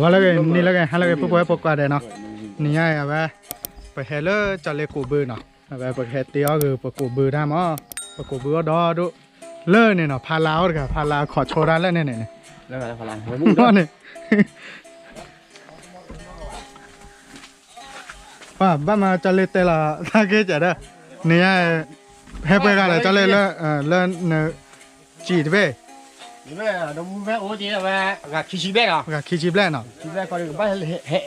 ว่าแล้วกันนี่แล้วกันฮัลโหลกันปุ๊บปุ๊บกว่าเดี๋ยวเนาะนี่ไงแบบไปเฮลล์จะเล่กูบือเนาะแบบไปเฮตีก็คือไปกูบือได้มั้งไปกูบือก็ดอดูเลิศเนี่ยเนาะพาลาวกับพาลาขอโชว์ร้านแล้วเนี่ยเนี่ยแล้วก็พลังเนี่ยว่าบ้ามาจะเล่เตล่าถ้าเกิดจะได้เนี่ยให้ไปกันเลยจะเล่เล่เนี่ยจีดเว้นี่แม่ดมแม่โอ้จีแม่กับขี้ชีแบกอ่ะกับขี้จีบแล่เนาะขี้แบกก็เลยบ้าน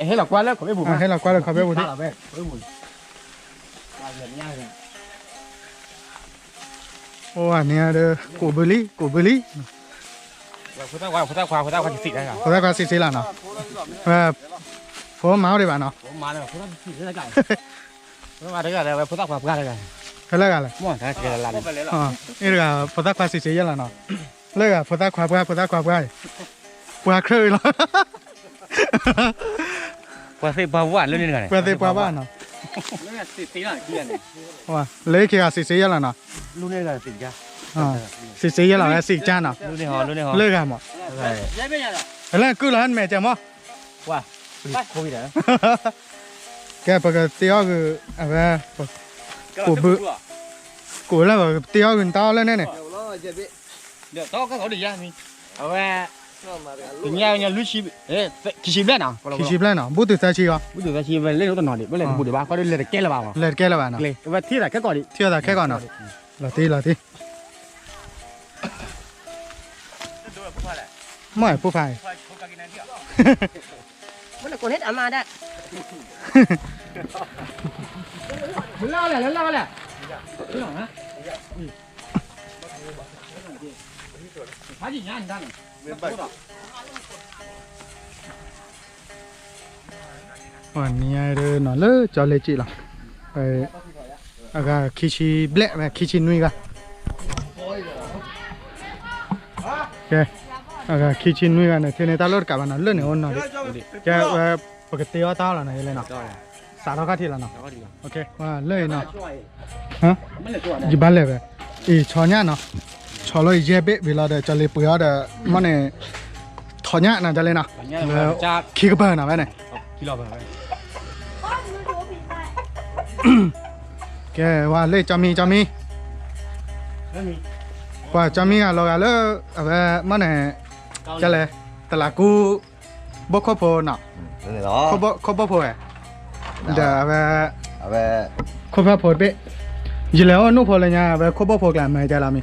ให้เรากว้านแล้วขอไปบุกให้เรากว้านแล้วขอไปบุกที่โอ้อันนี้เด้อกูบุรีพุทธความสิทธิ์ได้ครับพุทธความสิทธิ์ล่ะเนาะผมเมาได้ป่ะเนาะผมมาแล้วพุทธสิทธิ์ได้กันผมมาได้กันแล้วพุทธความกันได้กันเขาเลิกกันเลยมั่วถ้าเกิดอะไรอ๋อนี่ก็พุทธความสิทธิ์ยังล่ะเนาะเลิกอะพุทธความกันพุทธความกันปวดเคยแล้วปวดเสียปวดหวานเรื่องนี้กันปวดเสียปวดบ้านเนาะเรื่องสิทธิ์น่ะเกี่ยนว่าเลยคือสิทธิ์ยังล่ะเนาะรู้เนี่ยกันสิทธิ์จ้าสิทธิ์ยังล่ะแล้วสิทธิ์จ้าเนาะรู้เนี่ยฮะเลิกกันมั้งแล้วกูร้านแม่จะมั้งว่าโควิดเหรอแกปกติก็คืออะไรกูบึกูแล้วแบบตีกันต่อแล้วเนี่ยเดี๋ยวต่อก็เขาดีอ่ะนี่เอาไว้เนี่ยลุชิขี้ชีบเล่นอ่ะขี้ชีบเล่นอ่ะบุตรใจชีก็บุตรใจชีเล่นรู้ตัวหน่อยดิไม่เล่นบุตรบ้าเขาเล่นแก้ละบ้าเล่นแก้ละบ้าเนาะเล่นว่าที่ไหนแค่ก่อนดิที่ไหนแค่ก่อนเนาะลาตีไม่ผู้ฝ่ายมันคนเฮ็ดอามาได้เล่าแหละนี่หรอนะพาจิญาณดังวันนี้เดินหน่อยเลยจอเลจิล่ะไปอากาคิชิเบลแบบคิชินุยกะแกอากาคิชินุยกันเนี่ยเทเนตาลอดกับมันนั่นเรื่องเนี่ยอ่อนหน่อยแกปกติว่าตาละนะเลยเนาะสารพัดที่ละเนาะโอเคว่าเลยเนาะฮะยี่บ้านเลยแบบอีชอเนี่ยเนาะชอเลยเย็บเวลาเดี๋ยวจะเลยเปลือกเดี๋ยวมันเนี่ยทอเนี่ยน่ะจะเลยเนาะขี้กระเบื้องนะแม่เนี่ยขี้กระเบื้องแกว่าเลยจามีว่าจามีอะเราอะเลยแบบมันเนี่ยจะเลยแต่ละกูบกข้อโพเนาะข้อโพเดี๋ยวแบบข้อโพเป๊ะยี่แล้วนู่นพอเลยเนี่ยแบบข้อโพกลางไม่ใจเรามี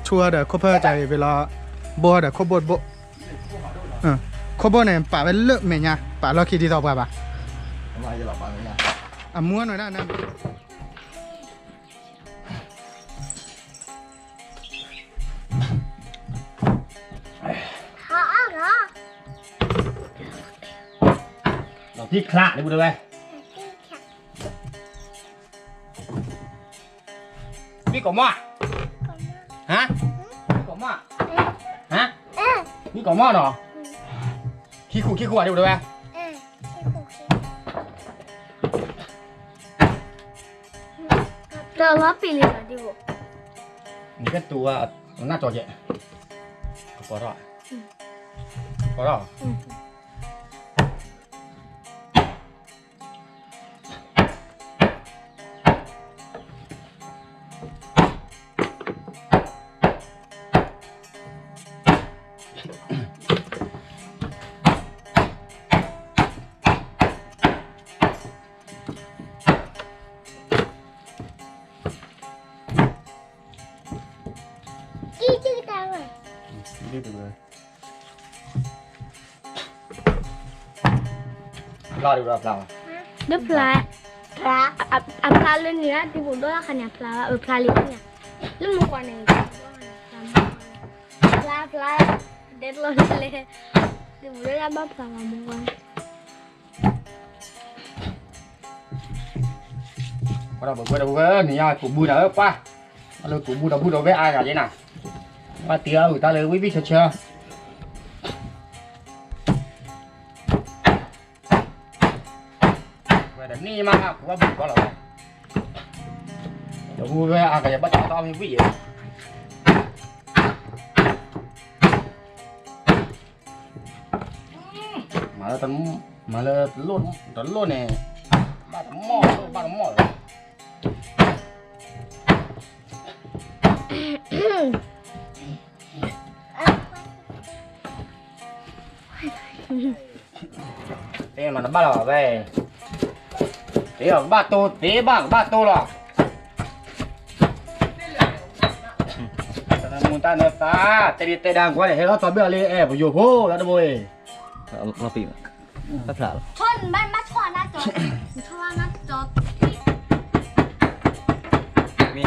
ชัวเดี๋ยวข้อโพใจเวลาบัวเดี๋ยวข้อโพข้อโพเนี่ยป่าเป็นเลือกเมียป่าเราคิดที่ต่อไปป่ะม้วนหน่อยนะเราที่คลาดเลยบุตรไปมีกล่องม้อฮะมีกล่องม้อฮะมีกล่องม้อเนาะขี้ขู่ดิบุตรไปเราว่าปีเลยนะดิบุนี่ก็ตัวหน้าจอเจ๊พอรอรีบไปเลยรอดูรับเราเดือพลาพลาเรื่องนี้ที่ผมด้วยขนาดพลาเรื่องเนี่ยเรื่องมันกว่าไหนพลาเด็ดเลยที่ผมด้วยบ้าพลามามัวเราบอกว่านี่กูบูดแล้วป่ะเรากูบูดเราไม่อายอะไรนะมาเตี้ยอยู่ตาเลยวิเชื่อแบบนี้มากว่าบุกก็หรอเดี๋ยวพูดไปอาจจะบัดต่อมีวิ่ง mà là luôn này ba tấm mỏ thế mà nó bắt đầu về thế ở ba tô rồi muốn ta nữa ta tê đang quá để nó tao biết đi em phải vô hô ra đâu rồi nó bị tất cả 천 말만 쳐 하나 줘. 쳐 하나 줘. mi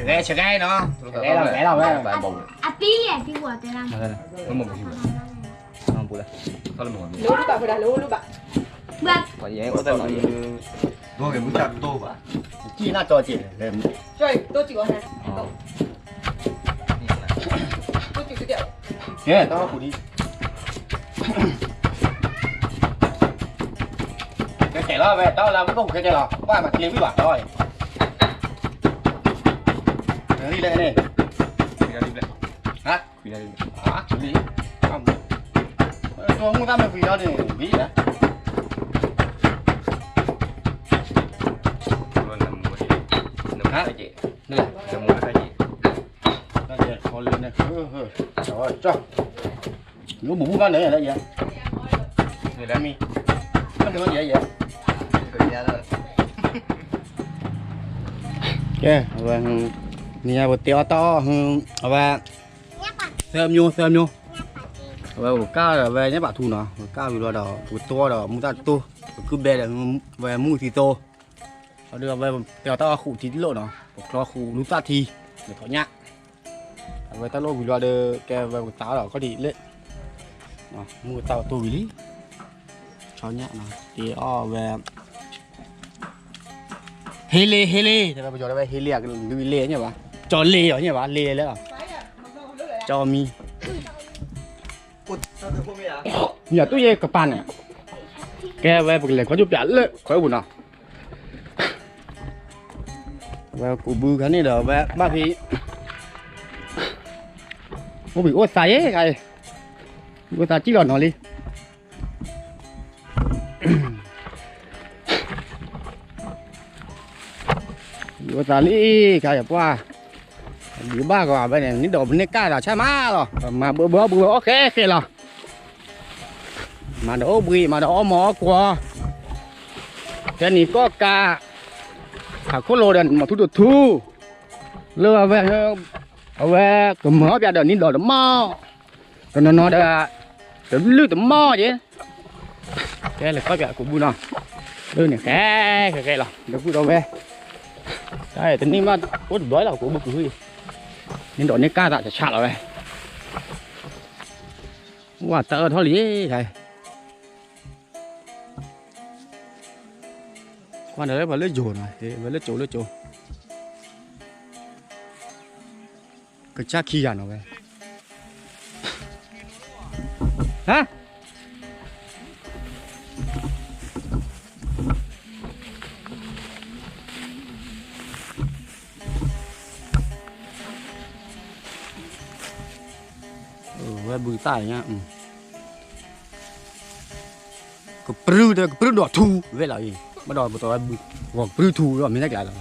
hết chờ gai nó gai đâu đấy 아 삐리야 삐고 어때랑. nó một cái gì không bù đây có là một lú bà phải là lú bà 뭐야? có gì ấy có tên là gì tôi cái muốn chặt tô vậy chi nó cho chị rồi tôi chỉ có hai tôi chỉ cái thế tao phụ đi cái trẻ lo về tao làm cái công cái trẻ lo qua mà kiếm với bạn thôi đi đây này đi đây hả đi đây hả đi không tôi không dám vì đó thì vì đấy luôn làm một cái gì đây làm một cái gì đây giờ con lên này rồi cho nếu bụng con nữa là gì người làm mi nó được cái gì vậy ok và nhà một tiêu to và xem nhau và cá là về nhé bạn thu nó cá vì lo đỏ to đỏ mua ra to cứ bè là về mua thì to đưa về tiêu to khủ chín lộ nó lo khủ lúc ta thì để có nhạc về ta lô vì lo đưa cái về một táo đỏ có đi lên mua tàu tôi lý cho nhạc nó thì về hele thì bây giờ đây hele cái lê nhỉ bà cho lê ở nhỉ bà lê đấy à cho mi nhà tôi về cái pan này cái về cái có chút biển lên khỏi buồn nào về cụ bự cái này là về ba thì có bị ốp sai ấy cái người ta chỉ là nó đi người ta đi cái qua đứa ba của bên này những đồ bên này cá là cha má rồi mà bữa ok rồi mà đổ bì mà đổ mỏ qua cái này có cá thằng có lô đèn mà thu lừa về cái mỏ bây giờ những đồ mỏ còn nó đã lưới tấm mỏ chứ cái là có cái của bu nào lưới này cái là được bu đâu về đây tính đi mà có được đói là của bực gì nên đội này cá đã chặt rồi wow tơ thôi lý này quan đấy vào lưới dồn này thế với lưới chỗ cái chắc khi à nó về hả về bự tải nhá cái prư đỏ thu về là gì bắt đầu tôi gọt prư thu rồi mới lại là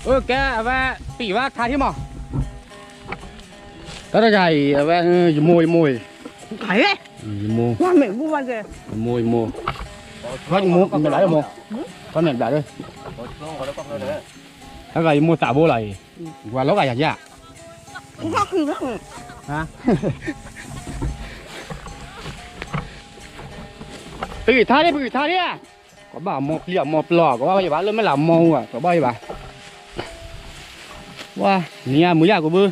ok và tỉ va khai thế mà cái này dài và mồi thấy đấy mồi qua mẹ mua bao giờ mồi con mua mình lấy mồi con này đây cái này mua xả bô này qua lóc này à hả bị tha đi à có bảo một liệu một lò có bao nhiêu bán lên mới làm màu à có bao nhiêu bà wow nia mới của bư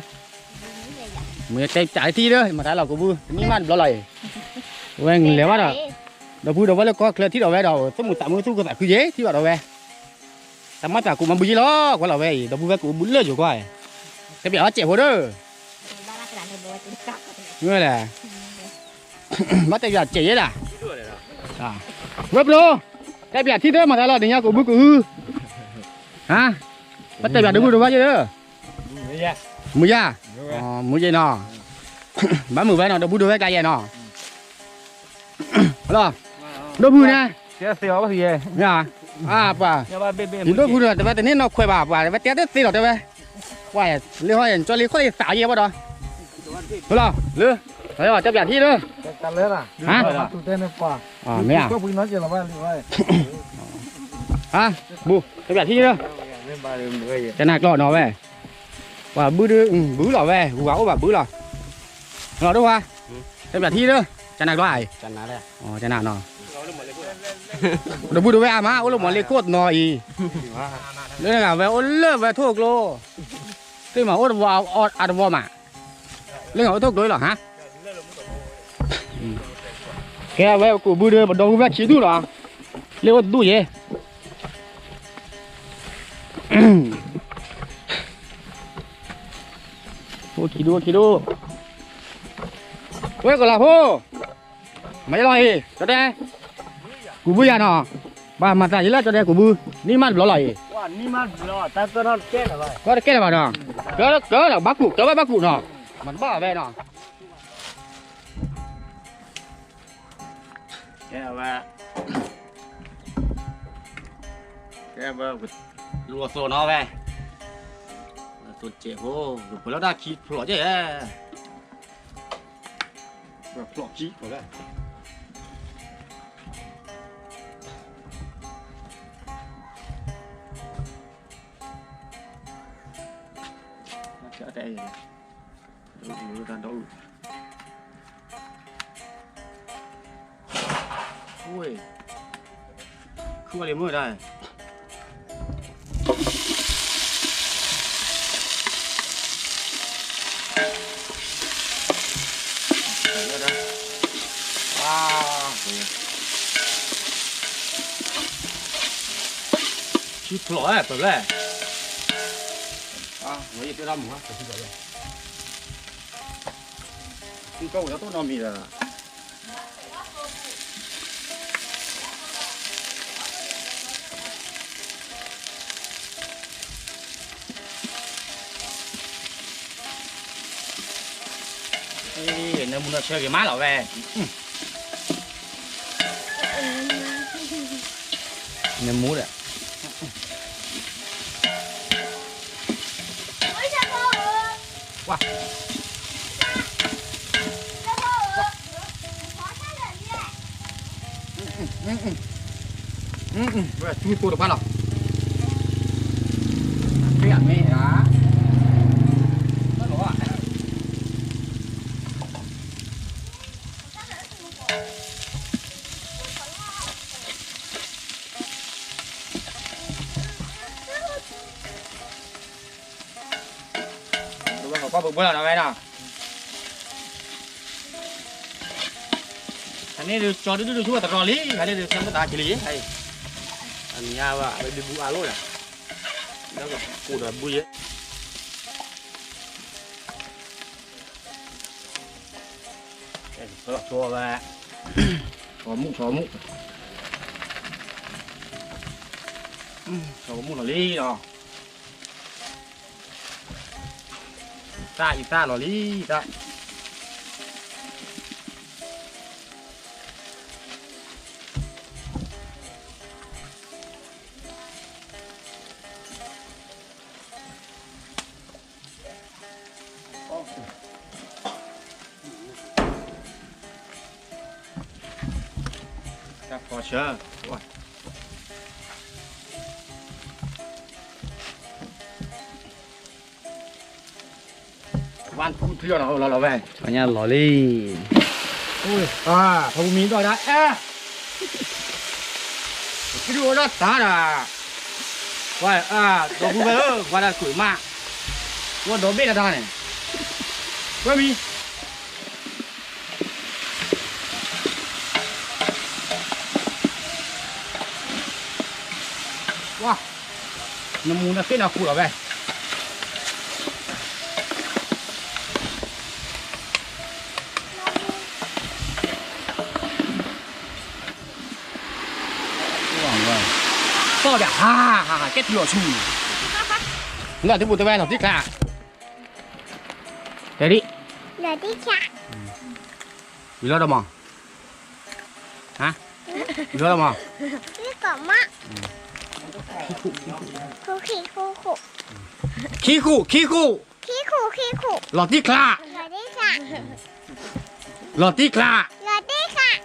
mới chạy thi đó mà thấy là của bư nhưng mà nó này quen léo bắt à đầu bư đầu vẫn là có thi đầu về đầu số 180 số cái cứ dễ thi vào đầu về tao mất cả cụ mà bư gì đó quá là về đầu bư về cụ bún lên rồi quay cái béo trẻ hồ đó ngươi là bắt tay là trẻ đấy à vấp luôn cái bẹt thi thế mà là để nhau của bữa cứ hả bắt tay bẹt được bao nhiêu đó mười ya mười gì nọ bán mười vé nọ đâu bữa đôi cái gì nọ lo đâu bữa nè Thế xéo cái gì vậy? nha bà Nhưng mà bên thì đâu bữa đượcแต่nên nó khỏe bà và té té xí rồi đấy quay liên hoan cho liên khoa xả gì bao đó lo lư thấy rồi chấp nhận thi nữa Cắt lên à? hả Tụi tên này quả. mẹ à Có bùi nói chuyện là bao nhiêu vậy? hả bu chấp nhận thi nữa Lên ba đường người. cái này lọ nó về và bứ đưa bứ lọ về gáo và bứ lọ lọ đâu ha chấp nhận thi nữa cái này loại Chả ná đây. cái nào nó đâu bứ đưa về mà ôi lúc mà lấy cốt nó ý đây là về ôi lơ về thuốc lô thế mà ôi vào ăn vào mà lấy ngồi thuốc đối là hả cái về của bứ đưa một đầu về chín thôi đó lấy đủ gì ô kí đô ôi còn là hô mấy loài cho đây của bư à nọ bà mặt này là cho đây của bư ni man lo loài Wow, ni man lo, ta có nó chết rồi. có cái này vào nọ cỡ là bác cụ cỡ bác cụ nọ mặt bỏ về nọ Cái mà lùa sổ nó về tôi chế vô rồi nó đã khí phở chứ phở khí rồi đấy chợ đây đâu ui không có điểm mới đây chi phở ấy phải đấy mấy cái đó mua phải rồi cái câu nó tốt nó mì là nên muốn chơi cái má lão về nên muốn đấy wow vậy chui cô được bao nào cái ảnh mẹ á nó lỗ à qua bữa nào về nào anh ấy được cho đứa chú ta lý anh ấy được xem cái ta chỉ lý hay anh nhà và đi bu alo này đó là cụ là bui ấy cho về có mũ là lý đó ta là lý ta ta có chưa van phun thưa nó về cho nhà lò đi ui không miếng rồi đấy cái đuôi đó tá là vậy đồ vui về qua là tuổi mạ qua đồ biết là ta này qua mi wow nó muốn là cái nào cụ ở về bao đã ha kết lụa chùi là thứ bùn tôi về là thích là thế đi Để đi chặt. vì lo đâu mà hả vì lo đâu mà Cái cỏ mắt. Khu khí khu khụ. khí khu Khí khụ khí khụ. là thích là Để đi chặt. là thích là Để đi chặt.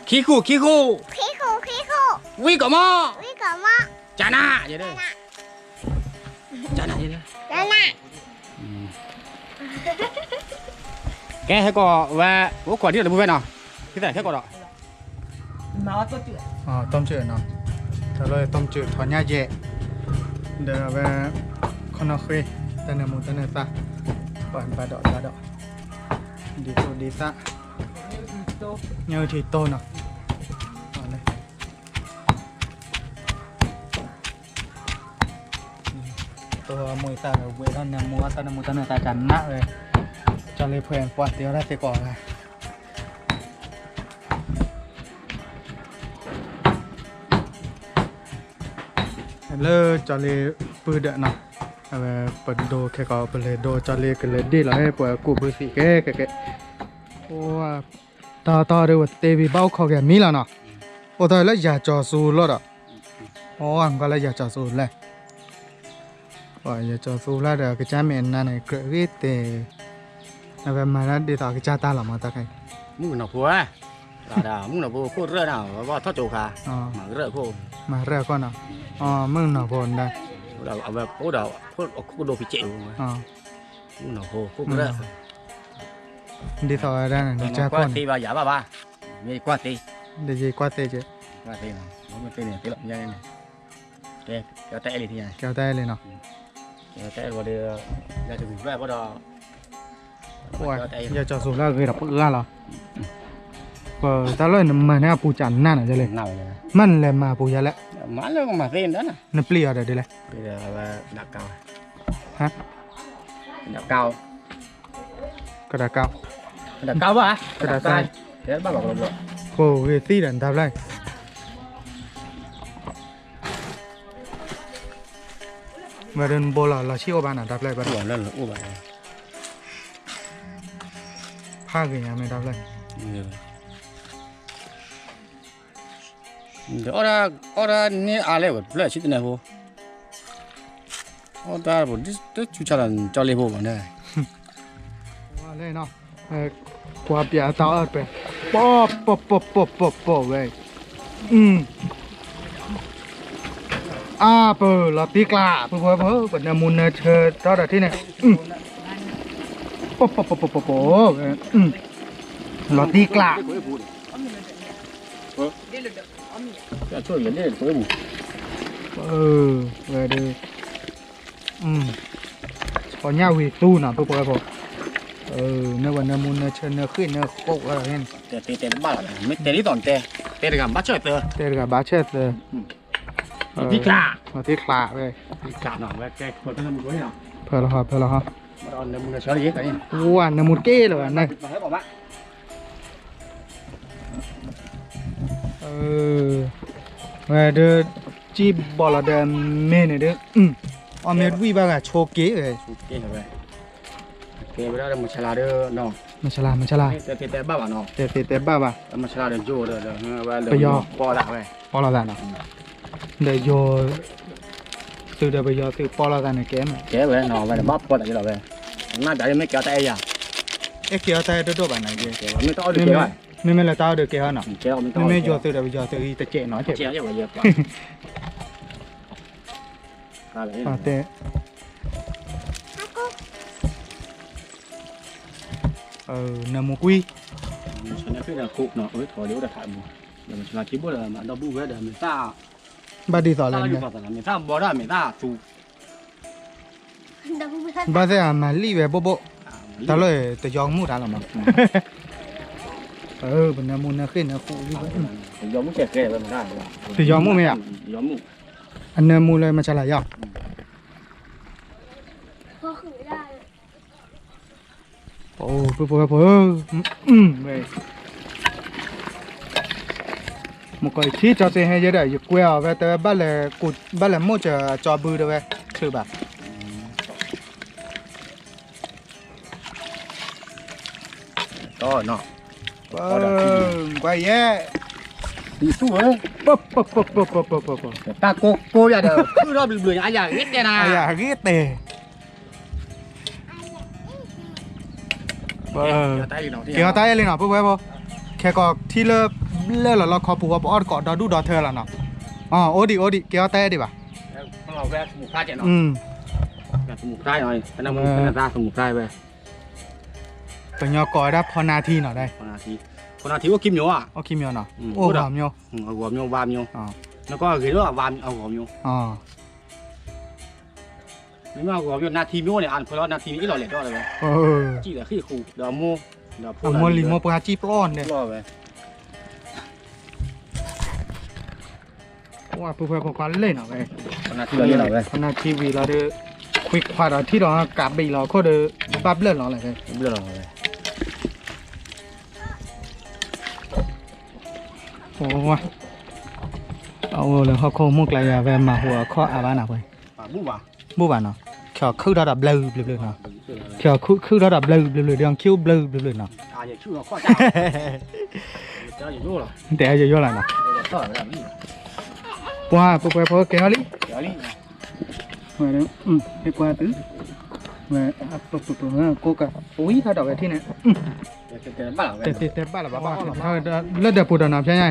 khí khu Khí khụ khí khụ. quy cỏ mò Cái cỏ mắt. chả na vậy đây chả na vậy đây Đây nè. cái thế có và bố quả đi là bố bên nào cái này thế có đó Nó tôi chữa. Tôm chữ nó thật là tôm chữ thoải nhã dễ để về con nó khuê tên là một tên là ta còn ba đỏ đi tô đi ta nhớ thì tô nàoตัวมวยตาเวทอนเนี่ยมัวตาเนี่ยมัวตาเนี่ยตาจันนะเลยจะเลยเพื่อนปวดเดียวได้ไปก่อนเลยเลยจะเลยปืนเด็ดนะเปิดโดแค่ก็เปิดเลยโดจะเลยกันเลยดีเลยเปิดกูปืนสีแก่โอ้ตาเดี๋ยวเตบีเบ้าเขาแกมีแล้วเนาะโอ้ตาแล้วอยากจ่อสู้แล้วอ่ะอ๋ออันก็เลยอยากจ่อสู้เลยว่าอยากจ่อสู้แล้วเดี๋ยวก็จะมีนั่นเกิดวิเตแล้วมาแล้วเดี๋ยวก็จะตาหล่อมาตาใคร muốn nào phù à là muốn nào phù cô rơi nào vào thoát chỗ khá mà rơi cô มาเรื่อยก่อนนะอ๋อมึงหน่อพนได้ đầu ở về cố đầu cố đồ bị chịu อ๋อ muốn nào phù cô rơi ดีต่อได้นะดีจ้าก่อ qua น tì vào giả ba nghe qua tì ดีจีกว่าเตจ qua tì nào nó tì này tì lợn nhanh này ok kéo tay đi thì này แก้วได้เลยเนาะ kéo tay vào đi ra chụp về bắt đầu โอ้ยอยากจ่อสู้แล้วคือดับเอื้อเหรอตาเลยมันเนี่ยปูจันนั่นน่ะจะเลย nào vậy มันเลยมาปูยาแล้ว má luôn mà tên đó nè นั่นเปลี่ยนเดี๋ยวเลย bây giờ là đạp cao ฮะ đạp cao กระดาษเก้า đạp cao quá Cái đạp sai. thế bắt bảo rồi โอ้ยตีดันทับเลยมาเดินโบราณเราชี้อบ้านอ่ะทับเลยบ้าน đuổi lên là u vậy ผ้ากี่ยังไม่ทับเลย ora ni ale bot le chit ne ho ora bot dis chu cha lan cho le ho ba ne ว่าเลยเนาะกว่าเปียต่อไปป๊อเว้ยเปิดลอตติกลาเปิดน้ำมูลเชิดต่อที่เนี่ยป๊อลอตติกลา cho chuột lên đây tối bù เว้ยดูพอเนี่ยวีตู้น่ะเปิดเนื้อวันเนื้อมูลเนื้อเชิดเนื้อขึ้นเนื้อโคกอะไรเห็น tè nó ba là mấy tè đi toàn tè được làm bắt chơi tè เตะกับบาเชตเลย đi cả ลอตติกลาเว้ย đi cả nào về cáiคนที่ทำกุ้ยnào เพื่อเราฮะ mà đòn này muốn chơi gì cái này ว้าน้ำมูลเก้เลยว่ะนั่น mà hết bỏ bạn เว้ยเดี๋ยวจีบบอลเดิมเมนเด้อเมนวีบ้างอะโชว์เก๋เลย cái này về cái bây giờ một chả là đưa nó มันฉลาด tè ba bảo nó เตะบ้าป่ะ một chả là đưa vô rồi về Bây giờ. bỏ lại về ปอลาดานเนาะเดี๋ยวโยซื้อเดี๋ยวไปโยซื้อปอลาดานในเกม chế về nó về bóp bỏ lại cho nó về nó để mấy kéo tay à เอ๊ะเกี่ยวแต่ตัวแบบไหนเกี่ยว kéo mấy to được kéo ไม่ละต้าเดี๋ยวเกี่ยวเนาะ kéo mấy to ไม่โยซื้อเดี๋ยวไปโยซื้อแต่เจ๊เนาะเจ๊ chế cho vào giờ à เตะน้ำมูกุย cho nên cái là cụ nó ơi thổi liễu đặt thải mù để mình làm chỉ bữa là mà đâu bu về để mình ta บ้าดีต่อเลย ta เนี่ย vào là mình ta bỏ ra mình ta chủ Đừng có biết. บ้าเสียมาลีเวโบโบตาเลยแต่ยองมูดาหรอมั้งเป็นน้ำมูลขึ้นนะคู่ giống muốn chẹt kề rồi mình ra แต่ยองมูไม่อ่ะ giống mù อันน้ำมูเลยมันฉลาดยาก Có khử ra. โอ้เว้ย một cái thi cho xe hay gì đấy quẹo về tới bắt là cụt bắt là mua cho bự được về thử bà to nó quay ye đi xuống ấy ta cô giờ được cứ đó bị lười ai giờ hết đây ai nè à ghét tè kéo tay lên nào bố bốแค่ก็ที่เลิกแล้วเราขอปูว่าออดเกาะดอดูดอเธอแล้วเนาะอ๋อโอดิเกี่ยวแต่ดิป่ะ เราแวะสมุนไพรเจ้าเนาะ สมุนไพรหน่อยเป็นน้ำมันราสมุนไพรไป ตัวย่อก่อได้พอนาทีเนาะได้คนอาทิว่ากิมโยอ่ะ โอเคมีเนาะโอ้หอมโย เอาหัวโยวามโย อ๋อ แล้วก็คือว่าวามเอาหัวโย อ๋อ ไม่ว่าหัวโยนาทีโยเนี่ยอ่านเพราะนาทีนี้เราเล่นก็อะไรไปจี้แต่ขี้ขู่เดี๋ยวโม่เดี๋ยวพูด โมลิโมปาจีปล้อนเนี่ย รอไป ว่าปูเพื่อพอเล่นเนาะไป นาทีเราเล่นเราไป พนาทีวีเราเด้คุยควาดที่เรากับบีเราก็เด้บับเล่นเราอะไรไป เล่นเราไป โอ้ว่ะเอาเลยเขาโคมุกอะไรแบบมาหัวข้ออาบ้าหน่ะไป บูบ่า บูบ้าเนาะเขียวคือระดับเบลอเนาะเขียวคือระดับเบลอเรื่องคิ้วเบลอเนาะ อย่าชื่อเราข้อจ้าเจ้าอย่ายุ่งหรอ แต่อายุเยอะแล้วเนาะ ต่อไปแบบนี้ ว้าปุ๊บพอเกี่ยวลิ เดี๋ยวนี้ มาแล้วให้กว่าตื้อมาปุ๊บกูกะโอ้ยถ้าดอกที่ไหน เดี๋ยวบ้านเราไป แต่บ้านเราบ้าเลิศเดือดปูดน้ำใช่ไหม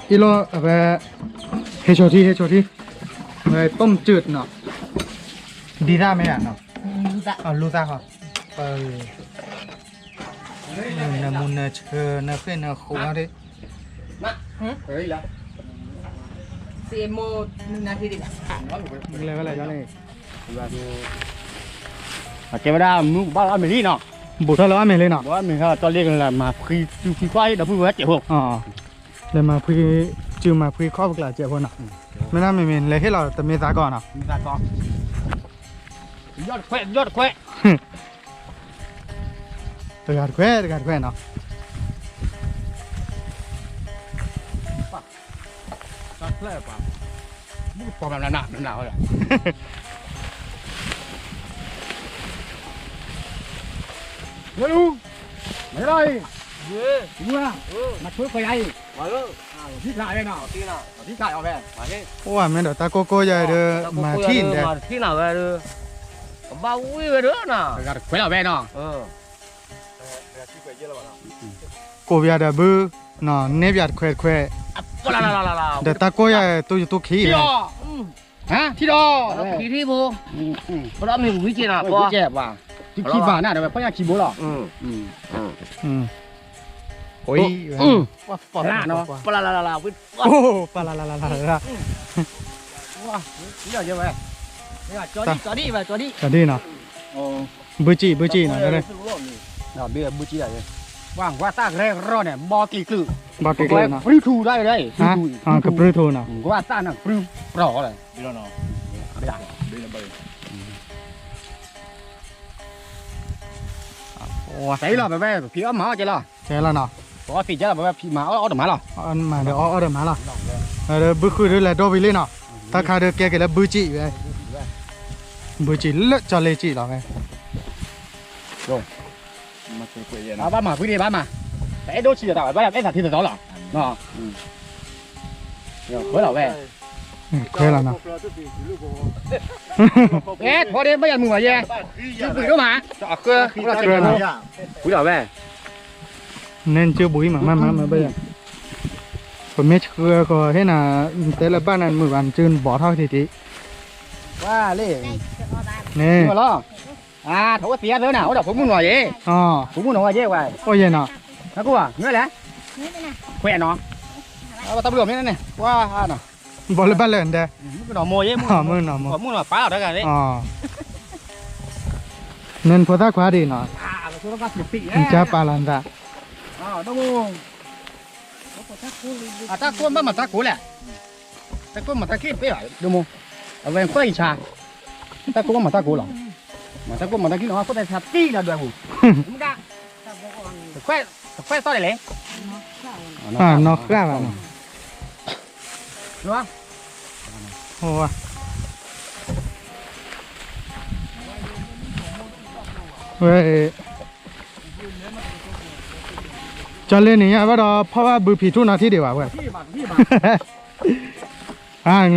อีโลแบบเฮโชทีแบบต้มจืดเนาะดีได้ไหมอ่ะเนาะลูซ่าค่ะน้ำมันเชื่อน้ำเพื่อนน้ำขวดดิ เฮ้ยละ CMO 1 นาทีดิ อะไรย้อนเลย เจ้าได้มึงบ้านเราไม่ดีเนาะ บุตรเราไม่เลยเนาะ บ้านmìnhตอนเรียกlà mà khi quay đó vừa chạy hộ อ๋อเลยมาพี่จืมมาพี่ครอบครัวเจ้าคนน่ะไม่น่าไม่มีเลยให้เราแต่เมษาก่อนอ่ะ ra con giọt khoe ตะการแควเนาะ giọt khoeป่ะมึงปอมน้ำหนาวเลยเฮ้ยไม่ได้เฮ้ยมาช่วยใครมาเลยที่ไหนเนาะที่ไหนเอาไปมาที่ โอ้ยแม่เดี๋ยวตาโกโก้ใหญ่เด้อมาที่เด้อ ที่nào về được bao nhiêu về nữa nè ใครเอาไปเนาะ โกเบียเด้อบื้อเนาะเนบยัดแคว là เดี๋ยวตาโกใหญ่ตัวขี้ ที่ เลย ดอฮะที่ดอ khí đi bố có đó mình quý chị nào ก็ qua เจ็บว่ะที่ขี้บ้าน่ะเดี๋ยวพ่อยาขี้โบหรอ โอ้ย ล่าเนาะ là với โอ้ปลาลา นี่เดี๋ยวไป cho đi về cho đi กันดีเนาะบื้อจีเนาะได้เลย เดี๋ยวเบี้ยบุจีได้เลยว่างว่าตากแรกรอเนี่ยบ่กี่คือ บอกเกลือเนาะ ปริทูได้เลย ฮะกับปริทูเนาะ ว่าตาน่ะปริปรอเลย đi đâu nào ไม่ได้ đi là bơi โอ้ย ใส่หรอไปพี่เอาหมาเจ้าหรอ ใช่แล้วเนาะ ปกติเจ้าไปพี่หมาเอาดอกไม้หรอ อันมาเดี๋ยวเอาเดี๋ยวมาละเดี๋ยวบื้อคือเดี๋ยวแหละโดบิเลยเนาะถ้าขาเดี๋ยวแกก็แล้วบื้อจีไปบื้อจีเลิศจะเลยจีหรอไง mà quỷ quỷ vậy เอาบ้านมาพี่ดีบ้านมาแต่ไอ้โดชีจะต่อบ้านไอ้สัตว์ที่จะต่อหรอเนาะเดี๋ยวเฮ้ยหรอแม่ เคยแล้วเนาะ เอ๊ะพอดีไม่ยันมือมาแย่คุยด้วยมาจะเอาเครื่องเราจะคุยหรอแม่ เน้นชื่อบุ้ยมาไปผมไม่เชื่อก็ให้น่ะแต่ละบ้านนั้นมือวันจืนบ่อเท่าที ว่าเล่ นี่ มาล้อเขาก็เสียแล้วนะเขาเดี๋ยวผมมึงหน่อยเย่ อ๋อ ผมมึงหน่อยเย่ไว้ โอ้ยเนาะ นะกูอ่ะเงี้ยแหละแขวนเนาะเอาตำรวจนี่นั่นนี่ว่าเนาะ บ่เลยบ้านเลยเด้อ มึงหน่อโมเย่มึง อ๋อมึงเนาะมึง มึงหน่อป้าเอาได้กันเลย อ๋อเน้นพอตาขวาดีเนาะ เราต้องการสิบปี จะปาลันจ้ะ ต้องตะกุนบ้านมาตะกุนแหละตะกุนมาตะกี้ไปอ่ะดูมั้งเอาไว้ค่อยชาตะกุนมาตะกุนหรอมาตะกุนมาตะกี้เนาะก็ได้ทับตีนะด้วยหูมึงด่าค่อยต่อได้เลย นอกกล้าแล้ว đúng không โอ้ว่ะเว้ยจะเล่นอย่างเงี้ยว่าเราเพราะว่าบือผีทุนนาที่เดียวเว้ย พี่บัตรพี่บัตร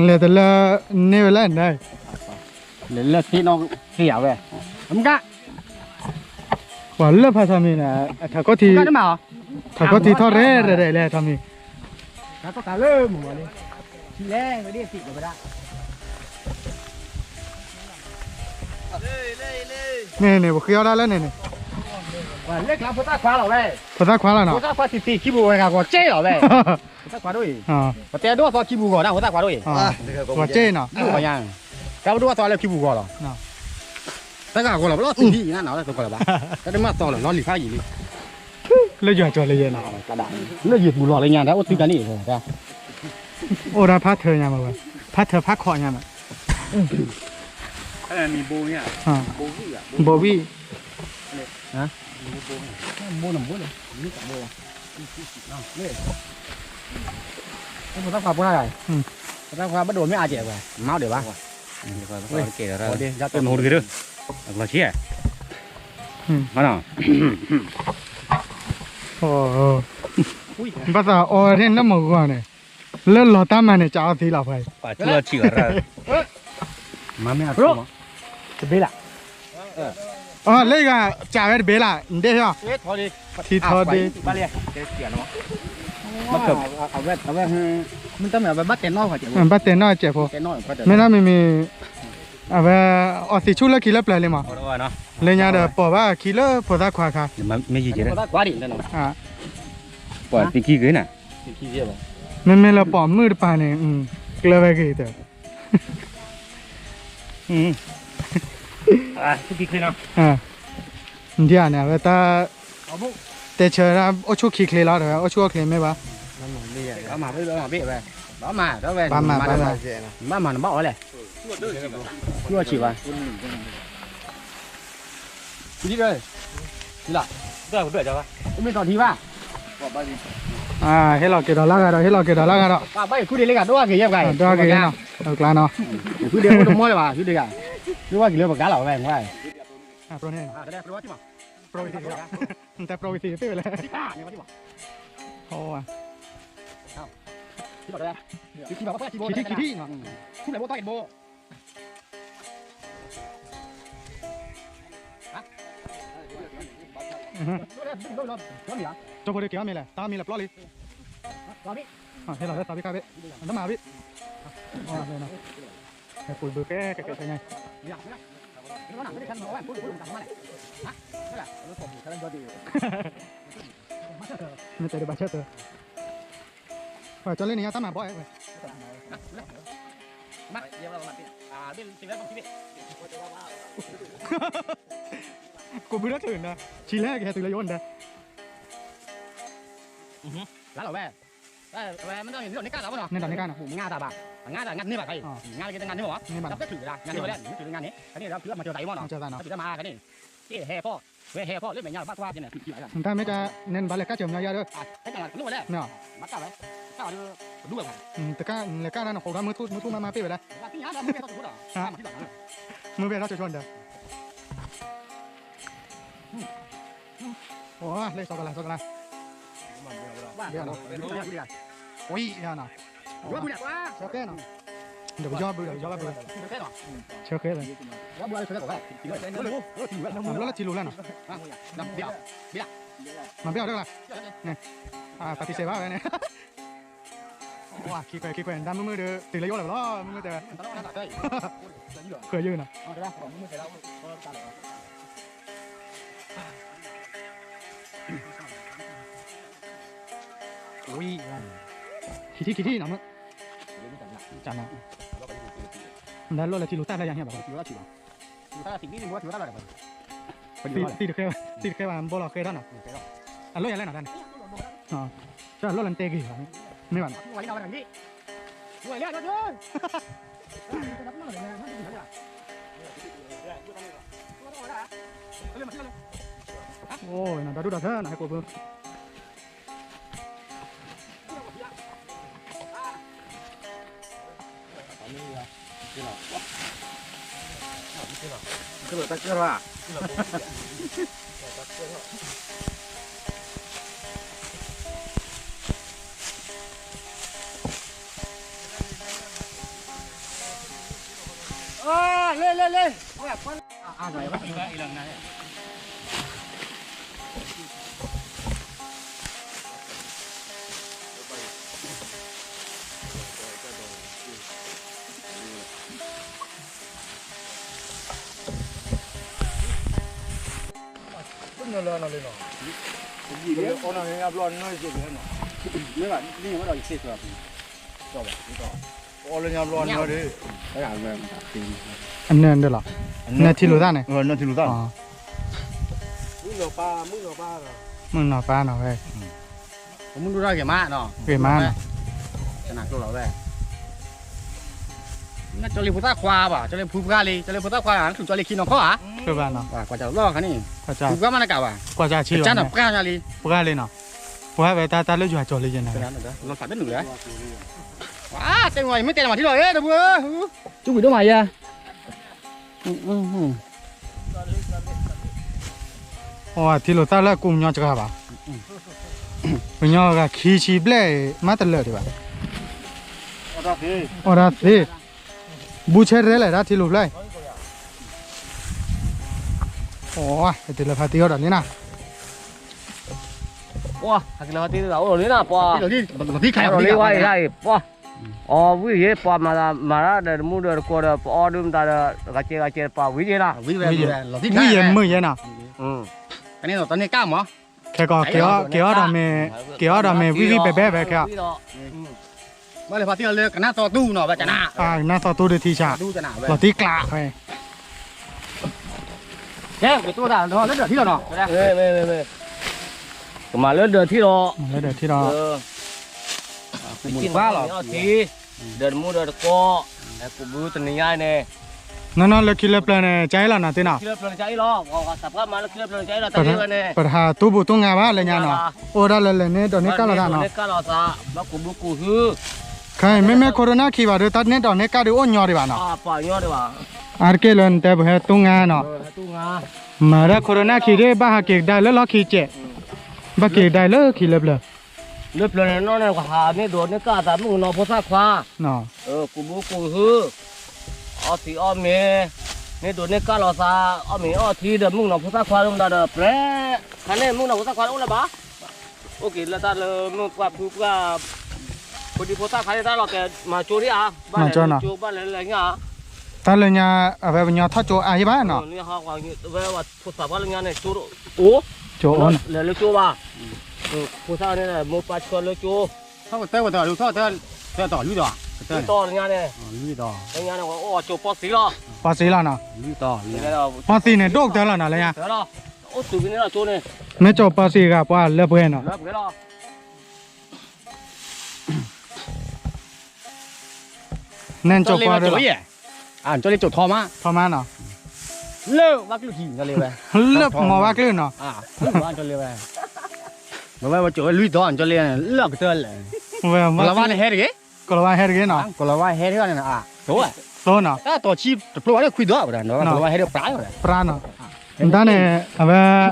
เลยแต่ละเนี่ยเล่นได้ để lật thì nó hiểu về không cả ว่าเลือกภาษามีนะถ้าก็ที cái đó mà ถ้าก็ทีทอดเร่เลยทำมี nó có cả lơ mùa đi chỉ lẽ mới đi xịt được đó เนี่ยบอกเคี้ยวได้แล้วเนี่ย và lết lắm phụ ta khóa rồi về ภาษาคว้าแล้วเนาะ phụ ta khóa xịt khi bù này còn chê rồi về phụ ta khóa đôi อ๋อ và té đua to khi bù gò đâu phụ ta khóa đôi อ๋อว่าเจ้เนาะ có nhang cái đua to là khi bù gò rồi Nào. tất cả gò là nó xịt đi nó là tôi gọi là bà cái đấy mà to là nó lì phá gì đi เลยหย่อนจอเลยเนาะ cả đạn nó diệt bù lò lên nhà đó ô tư cái này rồi ra โอ้ได้พัดเธอยังมาเว้ยพัดเธอพัดคอยังมา cái này mì bù nha อ่า bù gì à โบวี่ mua nằm mua này như cả mua này phụ ta khóa bữa này phụ ta khóa bắt đầu mới ai chè rồi máu để ba kể ra đi ra tôi một cái nữa là chi à mà nào โอ้ภาษาออเรนน้ำมันก่อนเนี่ยเลิศหล่อตามมาเนี่ยจะเอาทีเราไป quả chưa chữa ra mà mới ăn không cái bê là อ๋อเลยก็จ่ายไปเบล่ะเดี๋ยว thế thôi đi ทีทอดี ba liền cái tiền nó bắt cầm ở bên mình tâm là bắt tiền nó phải chịu บัตเตนน่าเจ็บพอ tiền nó phải ไม่น่ามีเอาไปออสิชุดละกี่ละเปล่าเลยมั้ง rồi nó เลยเนี่ยเดี๋ยวบอกว่ากี่ละภาษาควาค่ะ mà mấy gì chứ đấy quá đỉnh đây nó อ่า quả tí kia cái này khi gì vậy ไม่เราปอมมือปานเนี่ยเกลือไปกี่เถอะ à tí kia cái nào อ่าเดี๋ยวเนี่ยเวลาแต่เชื่อนะโอชูขี้เคลแล้วเดี๋ยวโอชูเคลไม่ปะ đó mà bây giờ mà biết về đó mà đó về ba mà nó bỏ này chưa chỉ vào đi đây đi lại đây có đuổi cho hôm nay còn đi va อ่าให้เราเกิดดอลลาร์กันให้เราเกิดดอลลาร์กัน và bây giờ cứ đi lên cả đua kì em อ่า này ตัวกี่เนาะเอากลางเนาะ cứ đi không mua mà cứ đi cả đua kì lên một cá lẩu về ngoài อ่าโปรเนี่ย à đây đua chứ mà โปรวิธีแต่โปรวิธีไปเลย nhưng mà chứ mà โอ้อ่ะ chứ mà đây chứ mà có phải chỉ bộ กี่ที่เนาะ chút này bộ to bộ จงคนเดียวเกี่ยวมีอะไรตามีอะไรปล้อเลยให้เราได้ตาพี่กาเบ้น้ำมาพี่อ๋อเลยนะให้ปุ๋ยเบอร์แก่ใช่ไงไม่ใจเดือบาดเจ็บเถอะว่าจะเล่นอย่างนี้ตั้งมาบ่อยเลย mắt em là mặt à bên tìm lấy bằng kia กูไม่ได้ถึงนะชีแรกแกตื่นเลยยนต์นะ lá lẩu về về mình đang nhìn thấy cái cá lẩu nào ในตอนนี้กันนะ nga ta bà nga là ngăn như bà thầy nga là cái ngăn như bỏ đắp cái thử là ngăn như vậy đấy thử ngăn đấy cái này là thứ mà chờ thấy món nào เจอกันเนาะ thử mà cái này cái hè pho về hè pho lên về nhà bắt qua trên này thử lại là ถ้าไม่จะเน้นบาเล็กก็เจิมยาๆด้วย cái thằng là lúc đấy เนาะ bắt cả đấy cả đưa đuôi vào แต่ก็เลยก็นั่นนะผมทำมือทุ่มาปี้ไปเลย là cái nhá là cái tao thủ đó mà cái đó มือเบียร์เราจะชนเด้อโอ้เลยสองกันละเบียร์เนาะโอ้ยเนี่ยนะ đuôi bự quá เชื่อแค่เนาะเดี๋ยวยอดเบื่อเชื่อแค่เลย đuôi bự cái của vậy thì vậy แล้วทีรู้แล้วเนาะ nằm đeo มันเบี้ยวด้วยล่ะเนี่ยปฏิเสธว่าไงเนี่ยว้าขี้เกยดำมือเด้อตื่นเลยโยนเลยล้อมือแต่เคยยืนนะโอ้ยขี้ที่หนามั้งจังนะแล้วรถอะไรที่รู้แต่อะไรอย่างเงี้ยแบบ chúng ta tính đi mua chúng ta lại ตีเดือดว่าบอลเคยได้หน่ะอ่ะรถอะไรหน่ะดันอ๋อจะรถลันเตกี่ไม่หวั่น ngoài nào làm gì ngoài lên thôi โอ้ยน่าดูดักเถอะนะให้กูเพิ่ม Kalau tak kira. Ah, le. Ah, saya pas hilang nanya. anh nên được là nên thi lúa ta này Nó thì lúa ta. mừng nào pa nào về Muốn đưa ra cái má nó. về má nào Cái nào cho nó về. Nó cho lên phụ ta khoa bà, cho lên phụ ga đi, cho lên phụ ta khoa à, thử cho lên khi nó khó à? cơ bản nào Và quả chảo lo cái này. quả trà Phụ ga mà nó cả bà. quả trà chi Chắc rồi là ga ra đi. bữa lên nào bữa về ta lấy chùa chùa lên trên này Cái đó nữa. Nó phải biết nữa đấy. Quá, tên ngoài mới tên mà thế rồi ấy, đâu bữa. Chú bị đâu mày à? thì lúa ta là cùng nhau cho bà với nhau là khí chi ble má tật lợn đi bà ở đó thì bu chết đấy lại đó thì lúa lại thì là phải tiêu đó như nào Wow, hạt lợn tí đâu rồi nè, po. Đi, đi khai Rồi đi qua đây, po. Vui vậy, po mà ra để mua được qua được, po đâm ta gạch chơi, po vui vậy nè. Ví dụ là đi nguy hiểm mười vậy nào cái này là tao này cao mà. cái có kéo đó mẹ vi bé bé kìa Mà lại phải tiêu lên cái nào to tu nó vậy chả nào. na sao tôi được thi trả Tu chả nào vậy. là tí lạ thôi Thế, cái tu nào nó rất là thích nó. Về. Mà lớn được thì đó. lấy được thi đó Chín quá rồi. Thì đợt mua đợt co, cụ bự tình nhai nè. nó là kilo plan này cháy là nào thế nào Kilo plan cháy lo, sập ra mà kilo plan cháy là tay lên nè. bật hà tu bù tu ngà bá lên nhà nó ô đó là nè đó nè cá là đó nó Cá là sao? Nó cụ bự cụ hư. cái mẹ corona khi vào được tắt nè đó nè cá được ôn nhỏ đi bạn nó Bỏ nhau đi bà. cái lần tại bữa tu ngà nó Tu ngà. mà ra corona khi đấy ba cái đại lớn khi chết ba cái đại lớn khi lập lờ Lớp lần nó này hà nè đồ nè cá ta muốn nó phô sa khoa. nó Cụ bự cụ hư. Thì mẹ nè đồ nè cá là sao? Mẹ thì đợt muốn nó phô sa khoa luôn đợt pre. Cái này muốn nó phô sa khoa luôn là bá. Ok là ta là muốn qua phụ qua. Cô đi phô sa khoa ta là cái mà chua đi à? Chua ba là nhá. ta lên nhà về nhà thoát chỗ ai bá nó Nè họ vào về vào phô sa khoa là này chua. Ủa? chỗ ôn Là chua ba. Phô sa này là một bát con là chua. Không tới một tờ lưu tờ lưu đỏ. To nha này. Lưu đỏ. Nha này chua bó xí lo. bác sĩ là nó Lưu đỏ. bác sĩ này đốt thế là nào lên nhà Thế đó. Từ bên này là chua này. mấy chỗ bác sĩ gặp qua lớp bên nó Lớp cái đó. nên chỗ qua được cho lên chỗ thò má. thò má nó Lơ bác lưu thì cho lên về. lớp mò bác lên nó Bác cho lên về. Nó về chỗ lưu đỏ cho lên lơ cái tên này. về Mà là van này hết rồi. còn là hết cái nó Còn là van hết rồi này à. Đúng rồi. số nó Cái tổ chi pro đấy quy đó rồi nó là van hết được trái rồi. pra nó ta này về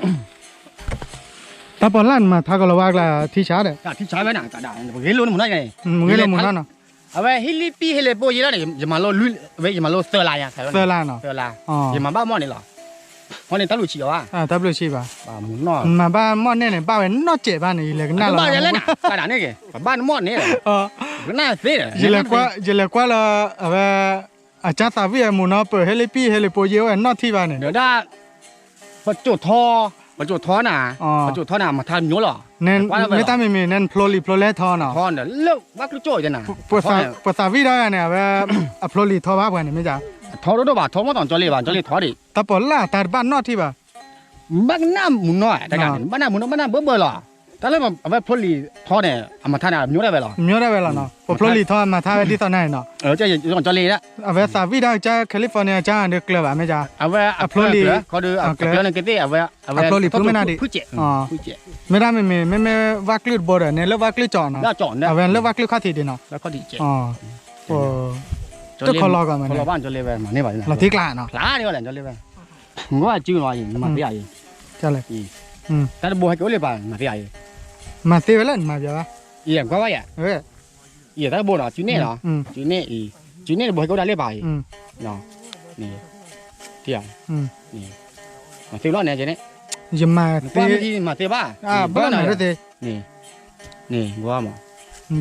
ta bỏ lăn mà thà còn là thi trả đấy Cả thi trái với nàng cả đàn ghế luôn một này. người là muốn nó Về Hilipi Hilipo gì đó này, giờ mà lo lui, về giờ mà lo sơ lại à, sơ là nó sơ là, giờ mà ba món này là, món này tao lùi chịu à, ta chi bà muốn nó, mà ba món này ba về nó chết ba này là cái nào ba này nè, ba đàn này kì, ba món này, cái nào thế này, giờ là qua là về cha ta vì muốn nó bờ Hilipi Hilipo gì vậy nó thi ba này nữa đã, vật chỗ thó nè, mà tham nhớ lỏ, nên người ta mình nên ploli thò nó thó nè, lúc bác lúc trôi thế nào, bữa sau vì đó này về ploli thò ba cái này mới ra thó đó bà, thó mất toàn cho lên thó đi, ta bỏ là ta ban nó thi ba bác nam muốn nói, đại đàn, bác nam muốn nói bác nam bơ lỏ, ta lấy mà về ploli thó này, mà tham nào nhớ đây về lỏ, nhớ đây về là nó ploli thò mà thay về đi tao này nó chơi còn cho lên đó. về sau vì đó cha California cha được club à mấy cha về ploli, có được cái này cái gì về ploli plus mấy đi phước trẻ, mấy đám mình vác lưỡi bò này lớp vác lưỡi chọn nó đã chọn đấy, về lớp vác lưỡi khác thì đi nóแล้วก็ดีเจ这可老个嘛老板就那边嘛，那边。老地干呢，哪里有人就那边？我还就那人，嘛这样人。这嘞，但是不还够那边，嘛这样人。嘛对了，嘛别吧，也乖乖呀，哎，也在不了，就那了，就那一，就那不还够那边，喏，你，这样，你，嘛对了呢，这呢，也嘛对，嘛对吧？啊，不那对，你，我嘛。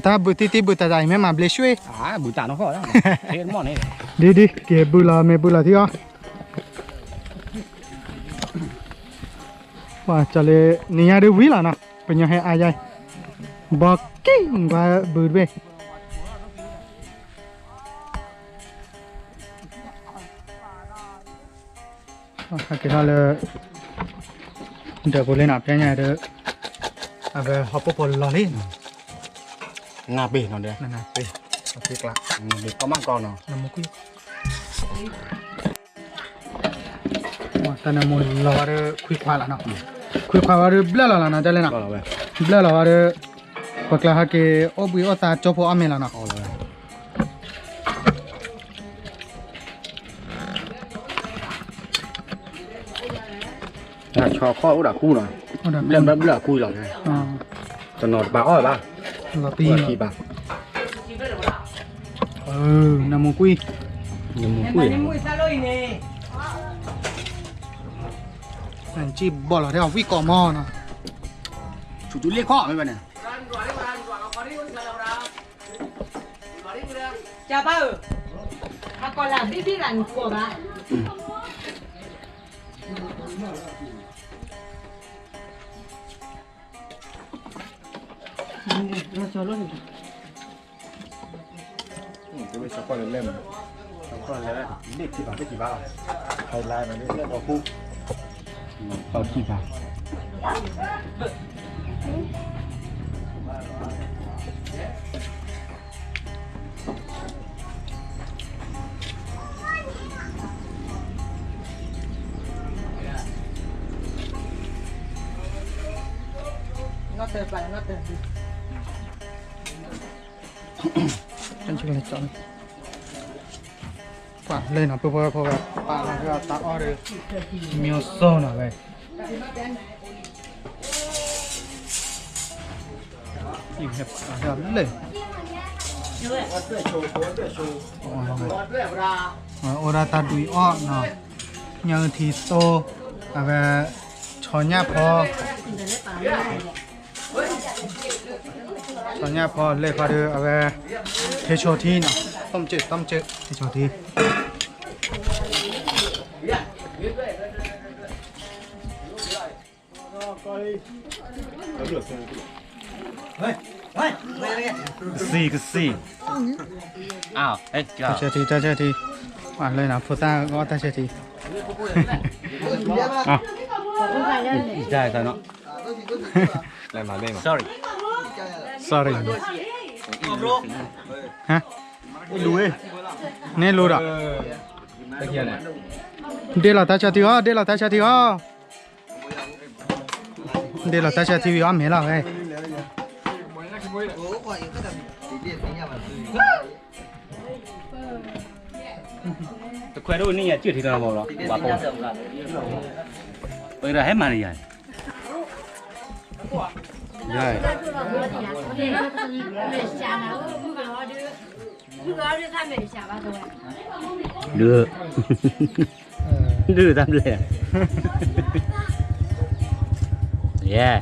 ta bữa tí bữa ta dài mấy mà lấy xuôi bữa ta nó khó lắm thế món này đi kìa bữa là mẹ bữa là thì ó và cho lệ nhà đưa quý là nào bây giờ hay ai vậy bọc kinh và bữa về cái đó là để cô lên áp nhà được à về học bộ lò lên ngà bể nó đấy nè bể ok là để có mang con nó nằm một quyết ta nằm một lò đó quyết khoa là nào quyết khoa vào bla là nào đây là nào bla là vào hoặc là cái ô bì ô ta cho phụ âm là nào cho kho ổ đã cu rồi lên bấm là cùi rồi cho nó bà ơi ba là tiền bà nằm một quy anh chỉ bỏ là theo vi cỏ mò nè chú liếc kho mấy bạn này chào ba ơi mà còn làm biết là của bà cái bây con lên con lên đi chỉ vào hay lại mà đi lên vào khu vào chỉ vào nó từ phải nó từ anh chưa lấy chọn quả lên nó bơ bơ bạn là cái tạo ở đây miêu sâu nào vậy nhìn hẹp là lên ora ta đuổi ọ nó nhờ thì tô à về cho nhà phò cho nhà phò lấy vào được à về thế cho thi nào tôm chữ thế cho thi cái gì à ấy ta chơi thì hoàn lên nào phụ ta gọi ta chơi thì à dài rồi nó lại mà đây mà sorry hả lùi nè lùi đó đây là ta chơi thì ó đây là ta chơi thì ó đây là ta chơi thì ó mấy là vậy khoe đôi này chưa thì nào mà đó bà con bây giờ hết mà này rồi đưa đưa tạm lẻ yeah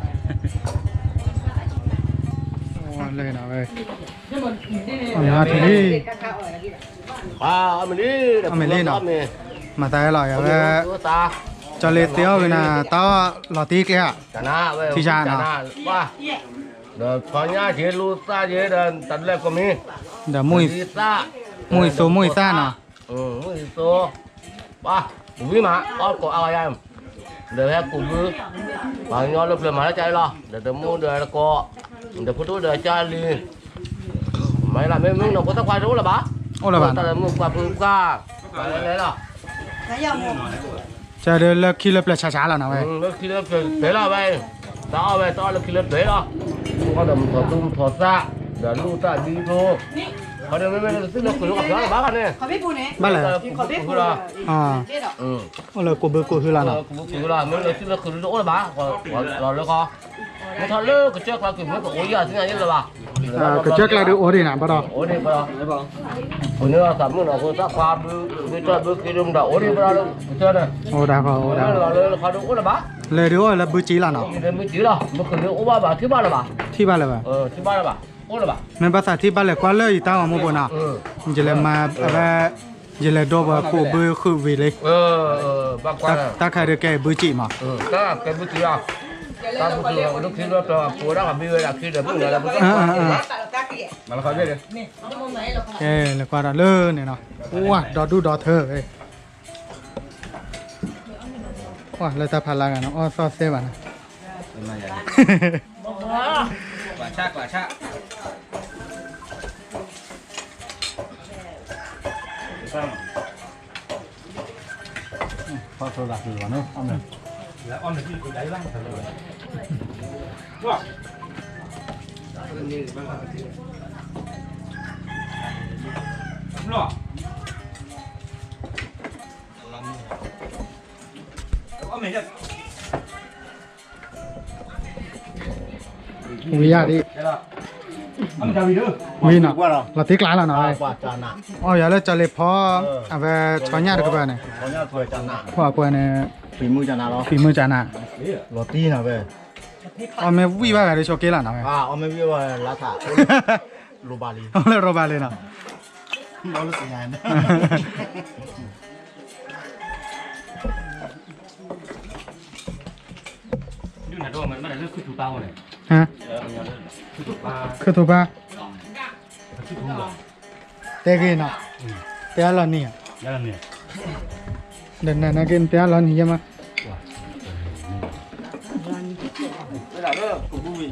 lên nào vậy thì đi mình đi nào mà tay lại về cho lên tiêu vì là tao lọt tí kia thì ra nào rồi có nhà chế lu ta chế đền tận lệ của mình để mùi xa nào mùi số ba cũng biết mà có của ai em để hết cũng cứ bằng nhau lúc mà nó chạy lo để tớ mua để có để phụ để chơi đi mày làm mấy miếng nào có tao quay đúng là bá ta là mua quà phương ca phải lấy nào chờ được là khi lập là chả là nào vậy khi lập thế là vậy tao là khi lập thế đó có đầm thọ tung thọ xa để lu ta đi thôi เขาเดินไม่ซื้อเลือกคือลูกกับเราบ้ากันเนี่ย เขาไม่พูดเนี่ย บ้านอะไร เขาไม่พูดละ อ่า เจ๊ดอก โอ้เลยกูเบอร์กูคือละเนาะ คือละไม่เลยซื้อเลือกคือลูกละบ้าเราเลือกเขาไม่ทอดเลือกก็เจ้าเราคือไม่ก็โอ้ยที่ไหนนี่ละบ้า ก็เจอกลายดูโอ้ดินะปะดอ โอ้ดีปะคนนี้สามมื้อเราคนสักความดูจอดดูกินดาโอ้ดีปะเราเจ้าเนี่ย โอ้ดาก็โอ้ดา เราเลยเขาดูโอ้ละบ้า เลยดูแล้วบูจีละเนาะ นี่ไม่จีละมันคือโอ้บ้าที่บ้านละบ้า ที่บ้านเลยป่ะ ที่บ้านละบ้าโอ้ละบ้า มันภาษาที่บ้านเลยกว่าเลยอีตามาบ่นะจะเลยมาอะไรจะเลยดูว่ากูเบอร์คือวิเลย บ้ากว่า ตาใครเด็กแกบูจีมา ก็แกบุตรอ่ะตาบุตรลูกคิดว่าตัวปูรักกับบิวคิดเดี๋ยวมึงเดี๋ยวมึงก็มาแล้วเขาเรียกเลย แกเลยกว่าเลยเนี่ยเนาะว้าดอดูดอเธอเอ้ยว้าเลยตาพาลากันเนาะอ๋อซอสเซบัน กว่าชา พอโซดาคือวะเนาะเอาเลย แล้วอ้อมที่กูได้บ้างทำเลยว้า วิยาดิมีเนาะเราติ๊กล้านแล้วเนาะ กว่าจานน่ะ อ๋ออย่าเลยจะเลยพอเอาไปช้อนยาดีกว่าเนี่ย เขาเนี่ยถวยจานน่ะ พอกว่าเนี่ย ฝีมือจานน่ะเหรอ ฝีมือจานะ โรตีน่ะเว้ย อ๋อไม่วิว่าอะไรโชเกล่ะเนาะ เอาไม่พี่ว่าลาถาโรบาลี เอาเลยโรบาเลยเนาะ เรารู้สึกยังไงดูหน่อยด้วยมันเรื่องคือถูกต้องเลย ฮะคือถูกป่ะเตะกินเนาะเตะอะไรนี่อ่ะ ยังไง เดินนั่นกินเตะอะไรนี่ยังมา ไม่ได้เด้อกูบูวี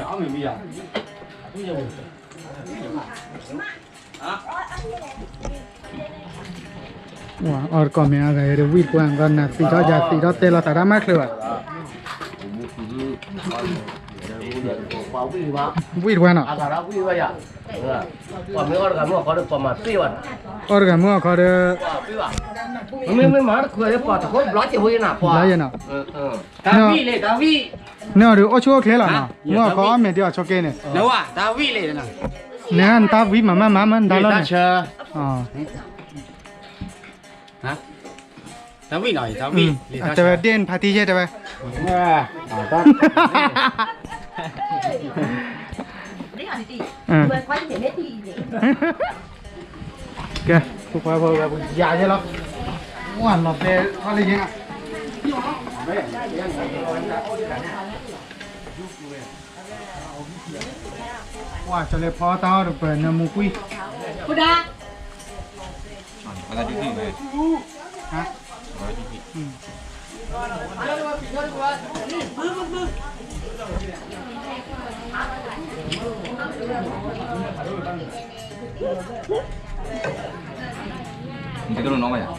เอาไม่มีอ่ะ ว้าऔर कौन में आ गए रे वीर को अंगर ना सीधा जा सीधा तेल तारा मत ले วีดวันอ่ะ อาสารับวิ่งไปอ่ะว่าไม่อดกันมั่วเขาได้ประมาณ4 วัน ออร์กันมั่วเขาเด้อ ไม่มาคุยได้ปอดเขาร้อยเจ็ดวันน่ะปอด ได้ยังอ่ะ ดาวีเลยดาวี เนี่ยเดี๋ยวเอาชัวร์เคล่ะนะมั่วเขาเอาเมียเดียวชัวร์เคเนี่ย แล้วอ่ะดาวีเลยนะ เนี่ยตาวีมันได้แล้ว ตา เนี่ย เชอ อ๋อ ฮะดาวีหน่อยดา อื วี มแต่ว่าเด่นพาร์ตี้ใช่ไหม นี่ค่ะดิ อืม เปิดไฟเห็นไม่ดีเลย แกทุกคนพอแบบยาใช่หรอว่าหลอดเตะเขาเลยยังอ่ะว่าจะเลยพอเต้าเปิดน้ำมูกุย พุดา อะไรที่ไหน ฮะ มันก็น้องไปอ่ะ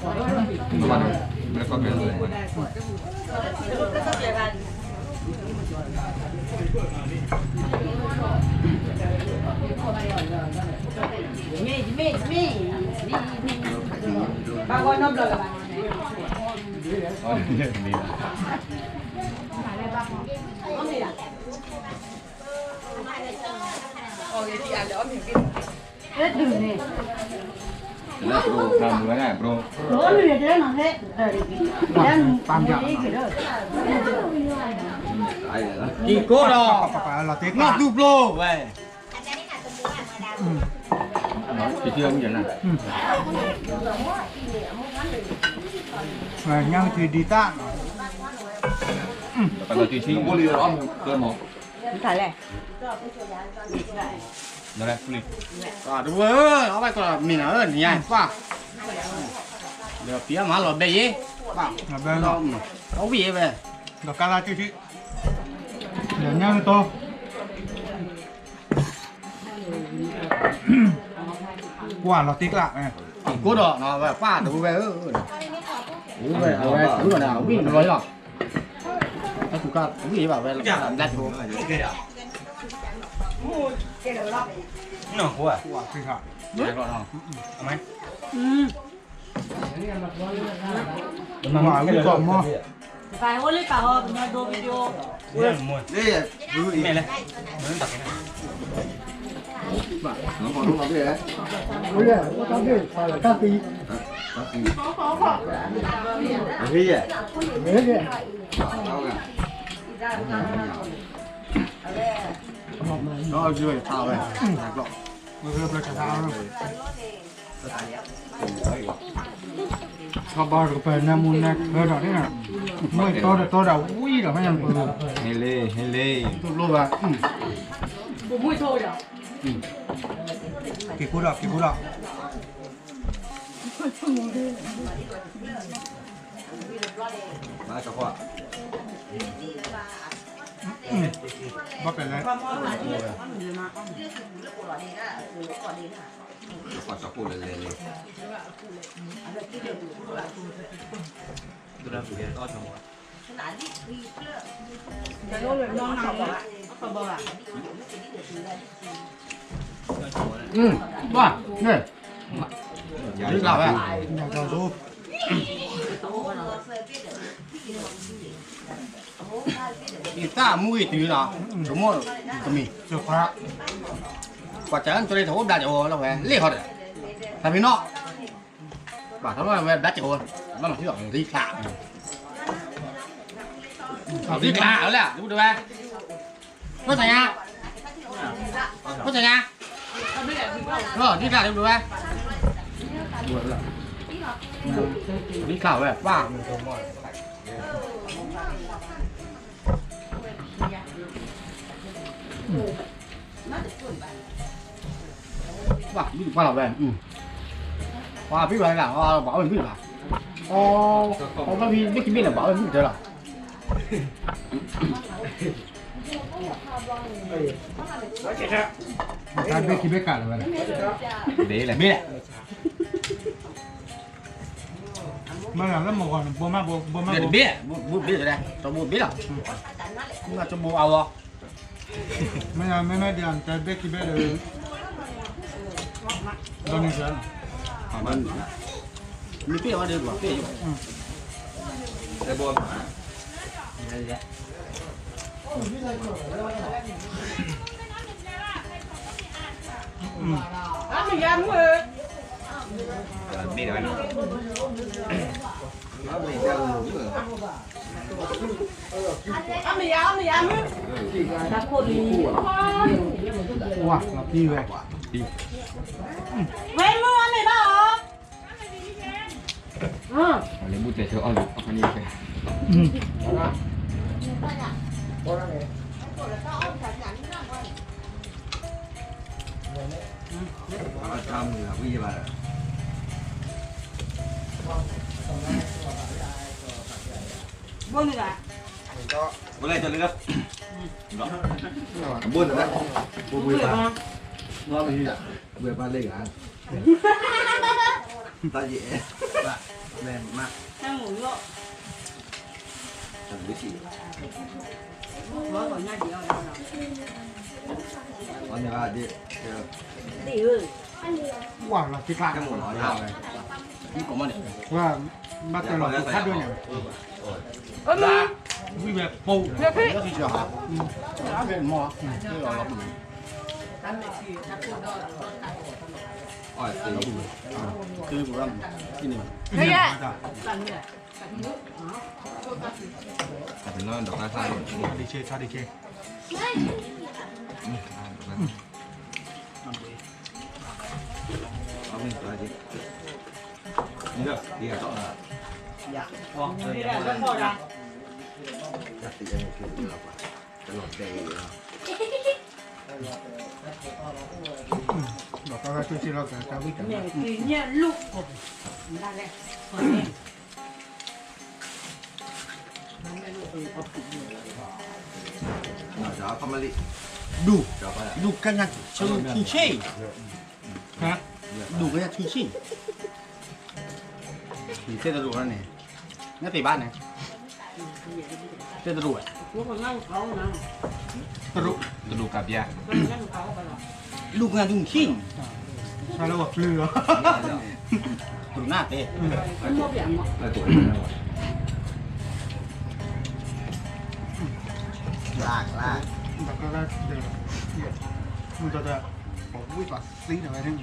วันแล้วก็เป็นเลย มีบางคนน้ำเลย แล้วโปรทำด้วยนะโปร ตามอย่าง กินโก้ดอ เราเตะ นอกดูโปรเว้ยจะเชื่อมึงอย่างนั้น ยังคือดีต้า แต่เราที่โมลีร้อนเกินหมด ถ่ายเลย นั่นแหละคุยดูเว้ยเอาไปก่อนมีหน่อยเนี่ยป้าเดี๋ยวเปียมาหลอดเบย์ป้า แบบนั้น เอาวิ่งไป ดอกกาลาที่เดี๋ยวยังโตว่าเราติ๊กละ โก้ดอเนาะแบบป้าดูไปดูไปเอาไปดูหน่อยวิ่งร้อยหรอกถ้าถูกก็วิ่งแบบไปได้ถูก เนาะหัว 哇，非常。 เดี๋ยวก่อนเนาะเอาไหม 哇，你搞么？ phải hôn lấy cả họ nhà đồ video เนี่ยมวย นี่ดูอีก แม่เลยเหมือนตักนะ น้องขอลูกเราด้วยนะ 不是，我刚才发了咖啡， พี่อ่ะ 没事。 เอากันน้องช่วยข้าวไปก็ 我这不吃啥了。เขาบอกกับเป็นน้ำมันนะเออดอกนี่นะไม่ตัวดอกวิ่งดอกไม่ยังเปิด เฮเล่เฮเล่ ตัวรูปอ่ะ của mũi thôi rồi กี่คู่ดอกกี่คู่ดอก มาสักข้อ ว่าเป็นไร ขอสักคู่เลย ดูแลผู้ใหญ่ก็ชมว่า cái lỗ lưỡi non nào bỏ không bỏ à ว่าเนี่ย อย่าลืมเราอ่ะ อยากจะรู้ อีตามุ้ยตื่นอ่ะสมมติก็มี เจ้าพระ กว่าจะตัวเองถูกด่าจะโอ้แล้วแหวนเรียกเขาเลยแต่พี่น้องบ่าทำไมแหวนด่าจะโอ้แล้วมันที่หลังที่ขาที่ขาเอาแหละดูดูไปก็ใส่ยาก็ใส่ยาก็ที่ขาดูดูไปที่ขาแบบว่าว่าไม่ถูกว่าเราแบบว่าพี่อะไรล่ะว่าบอกเป็นพี่ล่ะอ๋อผมว่าพี่ไม่คิดไม่หรอกบอกเป็นพี่เจอหรอ การเบคิเบกันเลย เด้เลย biết đấy มาแล้วมาก่อนบัวมาบัวมา biết biết bố biết rồi đây cho bố biết rồi nhưng mà cho bố ao rồi ไม่เดียวแต่เบคิเบเลยโดนนี่เสีย มัน mình biết mà được mà biết ไอ้บอล ăn mình ăn rồi ไม่ได้ ăn mình ăn đã khôn đi ว้าพี่เว้ย về mua ăn này bao hả อะไรมุดแต่เธอเอาอันนี้ไป ทำเหรอวิ่งมา buông đi cả เมื่อไรจะเลือกบุญนะบุญปลาน้องไปที่ไหนเบื่อปลาเล็กอ่ะตาเย่แรงมาก ăn ngủ rồi ทำวิธี nó còn nhai gì đâu วันนี้ว่าดิ đi ơi ว่าเราคิดพลาด แค่หมดร้อยเอาเลย cái của mình ว่ามาแต่เราคาดด้วยเนี่ยวิ่งแบบปู nó thì chưa hả nó bên mò cái đó là bự อ๋อสิ cái của em cái này แต่เป็นน้อยดอกไม้ไฟ ดีเชชาดีเช เอาไม่ตัวดินี่ก็ดีอ่ะต้อง đi ra nó thôi à จัดตีกันคือเราจะหลอกใจอยู่แล้ว บอกก็ช่วยเราแต่วิ่งกัน nhẹ thì nhẹ lúc ra đây thôi em จะเอาคอมมาลิ đủ จะเอาไป đủ cái nhạc chơi thi chi ฮะ đủ cái nhạc thi chi thì tên là đủ rồi này nhắc tỷ ban này tên là đủ à nó còn ngăn khẩu nè ตรุ จะดูกับยา ngăn khẩu phải là ลูกงานดุงชิง ถ้าเราบอกเรือ ตุ่หน้าเต้ ลาก แล้วก็เดี๋ยวมันจะผมวิ่งก่อนซีดเอาไว้ทั้ง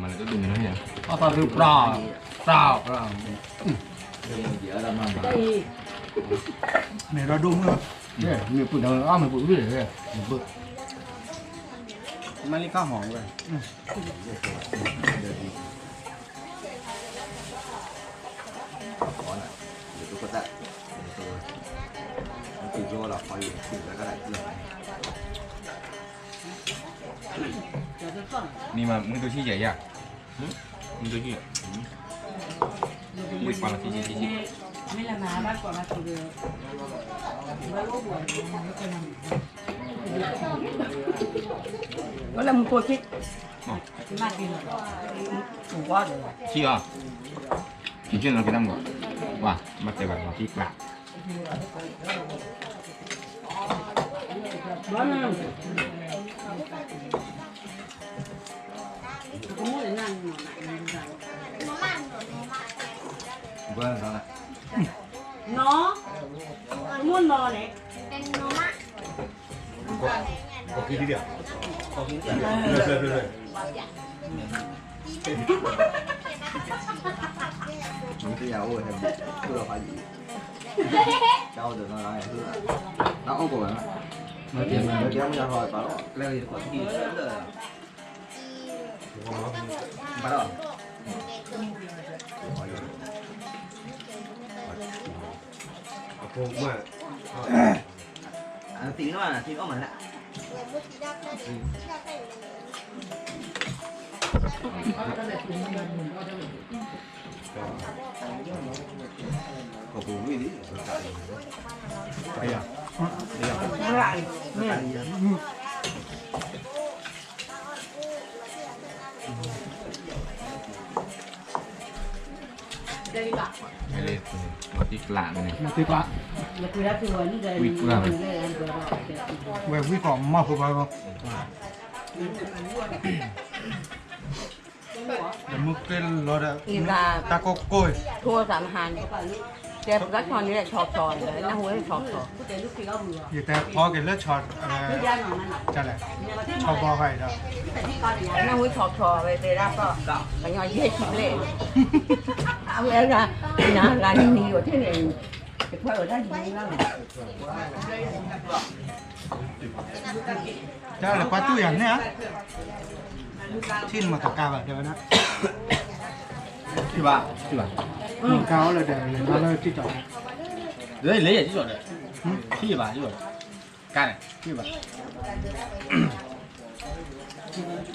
มันก็ดึงนะเนี่ย เอาตาดูเปล่าเนี่ยเราดูมั้ง เนี่ยมีปุ่นเอาอ้อมมีปุ่นด้วยเลยมีปุ่นมันนี่ข้าวหอมเลย นี่มามึงตัวชี้ใหญ่ยากมึงตัวชี้มึงปลาชี้ ไม่ละนาบ้านก่อนมาตัวเดียวบ้านลูกบัวก็แล้วมึงตัวคิดมากินถูกว่าเลย ชี้อ่ะจริงๆเราไปนั่งก่อนว่ามาแต่แบบมาที่กลาง บ้านนั่นกูไม่ได้นั่งหน่อย เพื่อนเขาละ เนาะมุ่นนอนเนี่ย เป็นโนมะ ก็คิดทีเดียว mình cái dầu rồi thì cứ là phải gì đâu được nó lại nó có của nó kéo ra rồi bảo leo gì còn gì nữa rồi bắt đầu tí nó là tí nó mà lại có cũng đi lại nè đây đi bạn ไม่เลยมาที่กลางนี่ มาติดละ là tôi đã thừa như vậy Ui, làm. เว้ยวิ่งของมาผูกไปก็เดี๋ยวมึงเกลรถอะ Im là ตาโกโก้ย thua giảm hàn đẹp rất tròn như lại tròn tròn đấy nó huế tròn tròn อยู่แต่พอเกลเลอร์ช็อตจะอะไรชอบบอลไข่เด้อ nó huế tròn tròn về về ra có phải nhoi dễ chịu lệ à bây giờ là nhiều thế này thì phải ở đây gì lắm จะอะไรปลาตู้อย่างเนี้ยชิ้นมาตะกาแบบเดียวนะ thì bà หนึ่งเก้าเลยเดี๋ยวเลยมาเลยที่จอด đấy lấy ở chứ rồi đấy thì bà chứ rồi cái này thì bà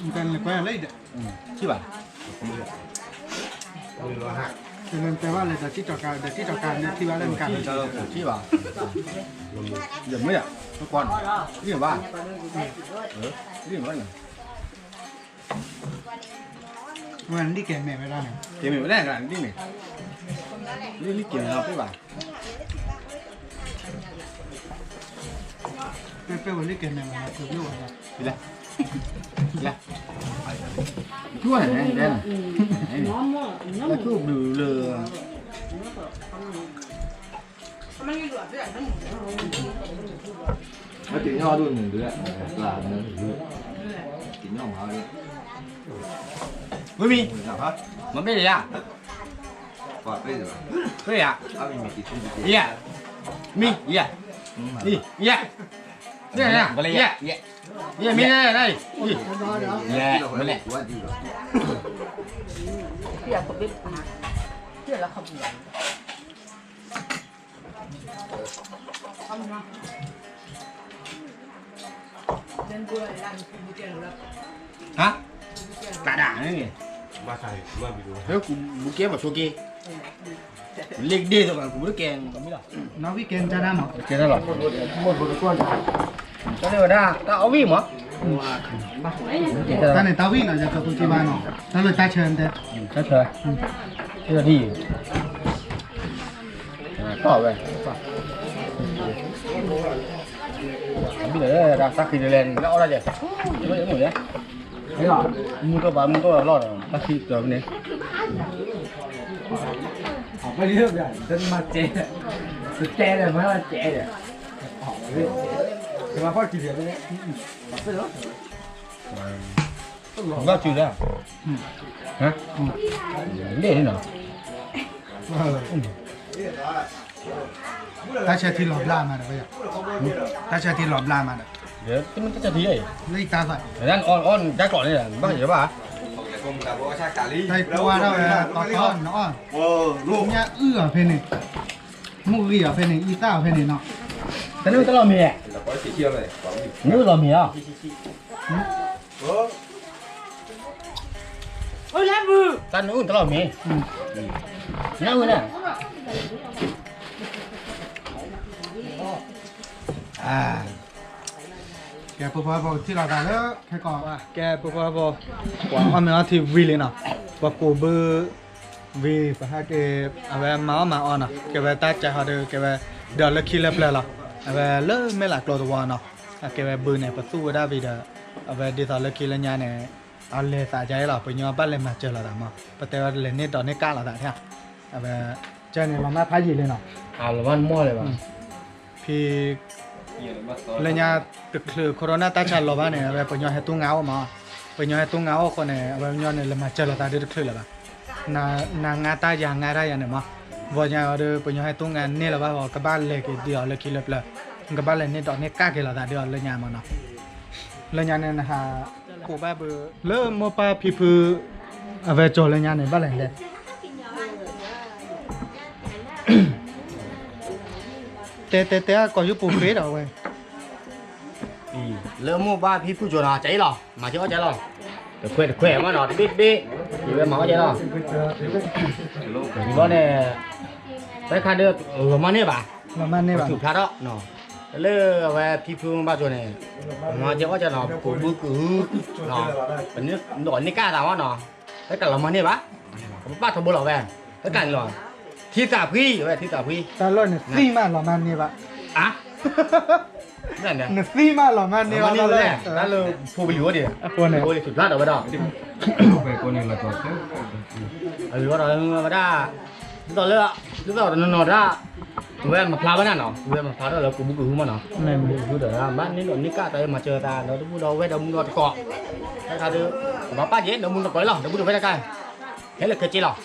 มันเป็นอะไรเลยเด็ด thì bà แต่ว่าเลยแต่ที่จอดการแต่ที่จอดการเนี่ยที่ว่าเล่นกัน thì bà giờ mới à nó còn đi bà đi bà này วันนี้เกมแม่ไม่ได้ thì mình mới đây là đi này đi kiểu nào cái bà เป็นวันนี้เกมแม่มาคือรู้ว่า đi đây đi đây chua này này đen nó chua lừ lừ nó chỉ nho luôn mình đứa là nó chỉ nho mà đi với mi mà biết gì à quả bây giờ biết gì à mình chỉ không được yeah mi yeah đi yeah đây nè yeah yeah mi đây đây yeah mới lẹ quá đi rồi bây giờ không biết phá bây giờ là không được hả cả đảng đấy nhỉ มาใส่ว่าไปดู nếu cũng kiếm vào số kia lên đi rồi mà cũng biết kèn không biết đâu น้องวิกเกนจะได้หมด kèn đó rồi một con cái này là ta áo vi mà ตอนนี้ตาวิ่งอาจจะกับตัวที่บ้านเนาะตอนเลยตาเชิญเด้ chết rồi thế là đi ต่อไปbây giờ là taxi lên nó ra vậy nó những người đấy thấy không mua có bán mua có lọt taxi rồi nàyไม่เลือกอย่างฉันมาเจ๊สุดแจ๊เลยไม่ว่าเจ๊เลยจะมาพ่อกี่เดือนเลยไม่รู้ nó chưa đấy hả để đi nào ถ้าเชื่อที่หลอบล่ามาเดี๋ยวถ้าเชื่อที่หลอบล่ามาเดี๋ยว để cái mình cái gì vậy แล้วอีกตาใส่ để ăn on trái cỏ này là bác gì đó bà ใส่ตัวเราเลยต่อต้นเนาะลูกเนี่ยเพนนี่มูรี่เพนนี่อีต้าเพนนี่เนาะ cái nước cái lò mì nước lò mì à cái nước cái lò mì nhá người này แกปุ๊บปุ๊บที่เราได้แล้วแค่ก่อนว่าแกปุ๊บปุ๊บกว่าเอาเนื้อที่วีเลยเนาะว่ากูเบอร์วีไปให้แกเอาไว้มาอ่อนนะแกไปตัดใจเขาเด้อแกไปเดี๋ยวเลิกคิดเล็บเลยล่ะเอาไว้เลิกไม่หลักตัวตัวเนาะแกไปเบอร์เนี่ยประตูได้วีเด้อเอาไว้เดี๋ยวเลิกคิดแล้วเนี่ยเอาเลยสะใจเราไปย้อนบ้านเลยมาเจอเราแต่มาประเดี๋ยวเลยเนี่ยตอนนี้กล้าเราแต่เนี่ยเอาไว้เจอเนี่ยเราไม่พายเลยเนาะ à là ăn mua này bà พี่เลยเนี่ยตึกคือโควิดตาชันเราบ้านเนี่ยไปย้อนให้ตู้เงามาไปย้อนให้ตู้เงาคนเนี่ยไปย้อนเนี่ยเรามาเจอเราตาดึกคือเลยป่ะนางงาตายางงาได้ยังเนี่ยมาวันนี้เราไปย้อนให้ตู้งานเนี่ยเราว่ากับบ้านเล็กเดียวเล็กเล็กเลยกับบ้านเล็กเนี่ยตอนนี้กล้าเกล้าตาเดียวเลยเนี่ยมันเนาะเลยเนี่ยนะฮะกูบ้าเบอร์เริ่มมาป้าพี่พื้นเอาไปโจเลยเนี่ยบ้านเล็กเลยเตะก็อยู่ปุ่มเฟสเอาไว้ lỡ mua ba phi phu chuột nào cháy lò mà chưa có cháy lò để khỏe mà nó biết thì bây mà có cháy lò thì bữa này tới khai được mà nè bà ประมาณนี้ป่ะ chụp khá đó nó lỡ về phi phu ba chuột này mà chưa có cháy lò cũng bự cứ nó nước nổi nước cá nào nó tất cả là mà nè bà ba thằng bố lò về tất cả lò thi tả phi về thi tả phi ตาล้นเนี่ยซีมาหล่อมันนี่ป่ะ à cái này เนี่ยซีมาหล่อมันนี่ mà ป่ะ nè nó lỡ phu bị lúa đi คนเนี่ย phu đi chụp lát ở bên đó về con này là có thế bắt đầu mà ra lúc đó nó ra về mà phá bên nào về mà phá đó là cũng bự mà nó แม่น cứ để ra bán đến đoạn ní cả tay mà chờ ta nó cũng đâu về đâu mua nó cọ cái thà đưa mà ba dễ đâu mua nó cõi lò đâu mua được về cái thế là cái chi lò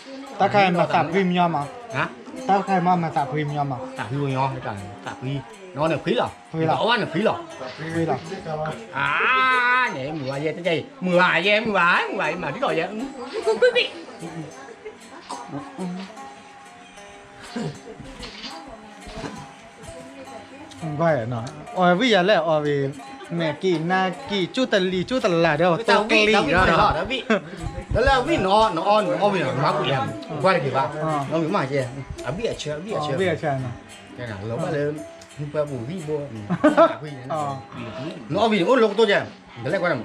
ตาใครมาสับพรีเมียมอ่ะ hả ตาใครมาสับพรีเมียมอ่ะ tạp huy nho cái cả tạp huy nó là khí lò Khí lò. nó ăn là khí lò วีหรอ à nhảy mùa ai thế gì mùa ai em mùa ai mà cái gọi vậy quý vị ก็เนาะอ๋อวิยาแล้วอ๋อวิแม่กี่นากี่จุตลีจุตลาเดี๋ยวต tao กลี vị แล้ว đó เนาะ đó vị đó là vị nó vì nó má của em qua đây kì ba nó bị mà gì à vị chưa อ๋อวิยาใช่เนาะ cái nào lớn mà lớn không phải bù vị bùa อ๋อ nó vì ôn lục tôi chứ đấy là quan điểm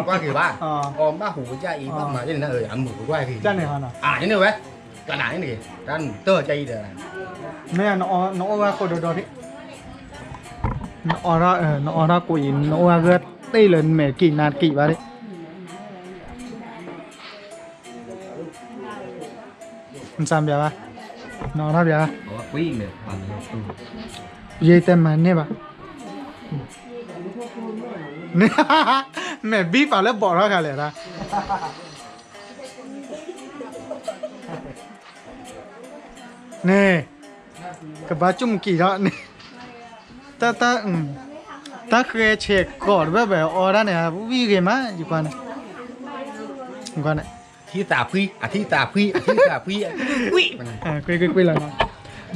qua kì ba Ờ. còn ba hủ cha ý ba mà thế này là ăn mủ qua kì จ้าเนี่ยเนาะ à thế này vậy cả đảng này ăn tơ chay để แม่นอว่าโคโดโดที่นอรานอรากูอินนอว่าก็เต้เลยแม่กี่นากี่วะดิมันซ้ำเบียร์ป่ะนอราเบียร์ có quý này bằngเย่เต็มมันเนี่ยป่ะเนี่ยแม่บีบเอาแล้วบอกแล้วกันเลยนะนี่กับบ้าจุ่มกี่แล้วนี่ตาเคยเช็คก่อนแบบออร่าเนี่ยวิ่งกันมาอยู่ก่อนอยู่ก่อนเนี่ย thi tả phi à thi tả phi à thi tả phi quỷ คุยแล้วเนาะ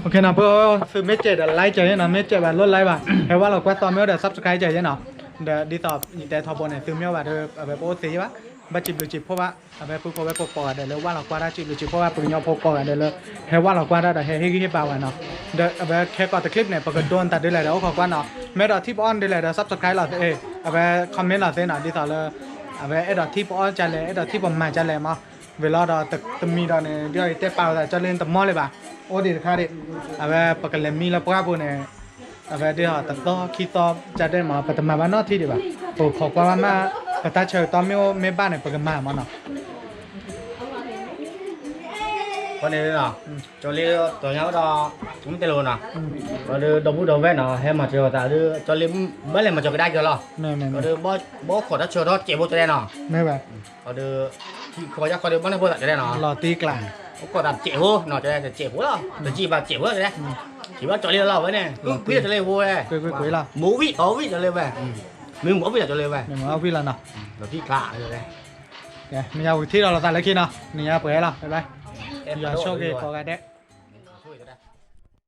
โอเคนะเพื่อซื้อเมจเจดไลค์ใจเนี่ยนะเมจเจแบบลดไลค์ป่ะแค่ว่าเรากว่าตอนเมื่อเดี๋ยวซับสไครต์ใจเนี่ยเนาะเดี๋ยวดีต่อแต่ทอบเนี่ยซื้อเมื่อว่าเธอแบบโอ้สีป่ะบัจิบหรือจิบเพราะว่าแบบปุ๊บแบบปกปอเดี๋ยวว่าเรากว่าได้จิบหรือจิบเพราะว่าปุญญาพกปอเดี๋ยวเลยแค่ว่าเรากว่าได้แต่ให้เบาเนาะเดี๋ยวแบบแค่ก่อนแต่คลิปเนี่ยปกติโดนตัดได้เลยเดี๋ยวขอกว่าเนาะแม้เราที่ป้อนได้เลยเดี๋ยวซับสไครต์เราแบบคอมเมนต์เราเส้นหน่อยดีต่อเลยแบบไอ้ดอกที่ป้อนจะเลยไอ้ดอกที่ผมมาจะเลยมั้งเวลาเราตึกมีดอกเนี่ยเดี๋ยวไอ้เต้เปล่าแต่จะเล่นตะมอเลยป่ะ โอ้ดิค่ะดิเอาไว้ปกติมีแล้วปะปุ่นเนี่ยเอาไว้เดี๋ยวตัดต่อคิดต่อจะได้มาปัตมาบ้านนอกที่ดีป่ะโอ้ขอความมาปัตตาเชยตอนไม่บ้านเนี่ยปกมามันเนาะ con này nè cho lên tòa nhau đó chúng ta luôn nè và đưa đầu bút đầu vét nè hay mà chờ ta đưa cho lên mới lên mà cho cái đai cho lo แม่ và đưa bó khỏi đất chờ đó chạy vô cho đây nè แม่แบบ và đưa khỏi ra khỏi đưa bó lên vô cho đây nè รอตีกลาง có đặt chạy vô nọ cho đây chạy vô đó để chỉ vào chạy vô cho đây chỉ bắt cho lên lo với này biết cho lên vô đây กุยๆล่ะ mũ vị có vị cho lên về mình mũ vị cho lên về เดี๋ยวมาเอาพี่ละเนาะ rồi thì lạ rồi đây แกไม่เอาที่เราตัดแล้วคิดเนาะนี่เปิดให้เราไปไปอย่าโชคดีขอกันเด้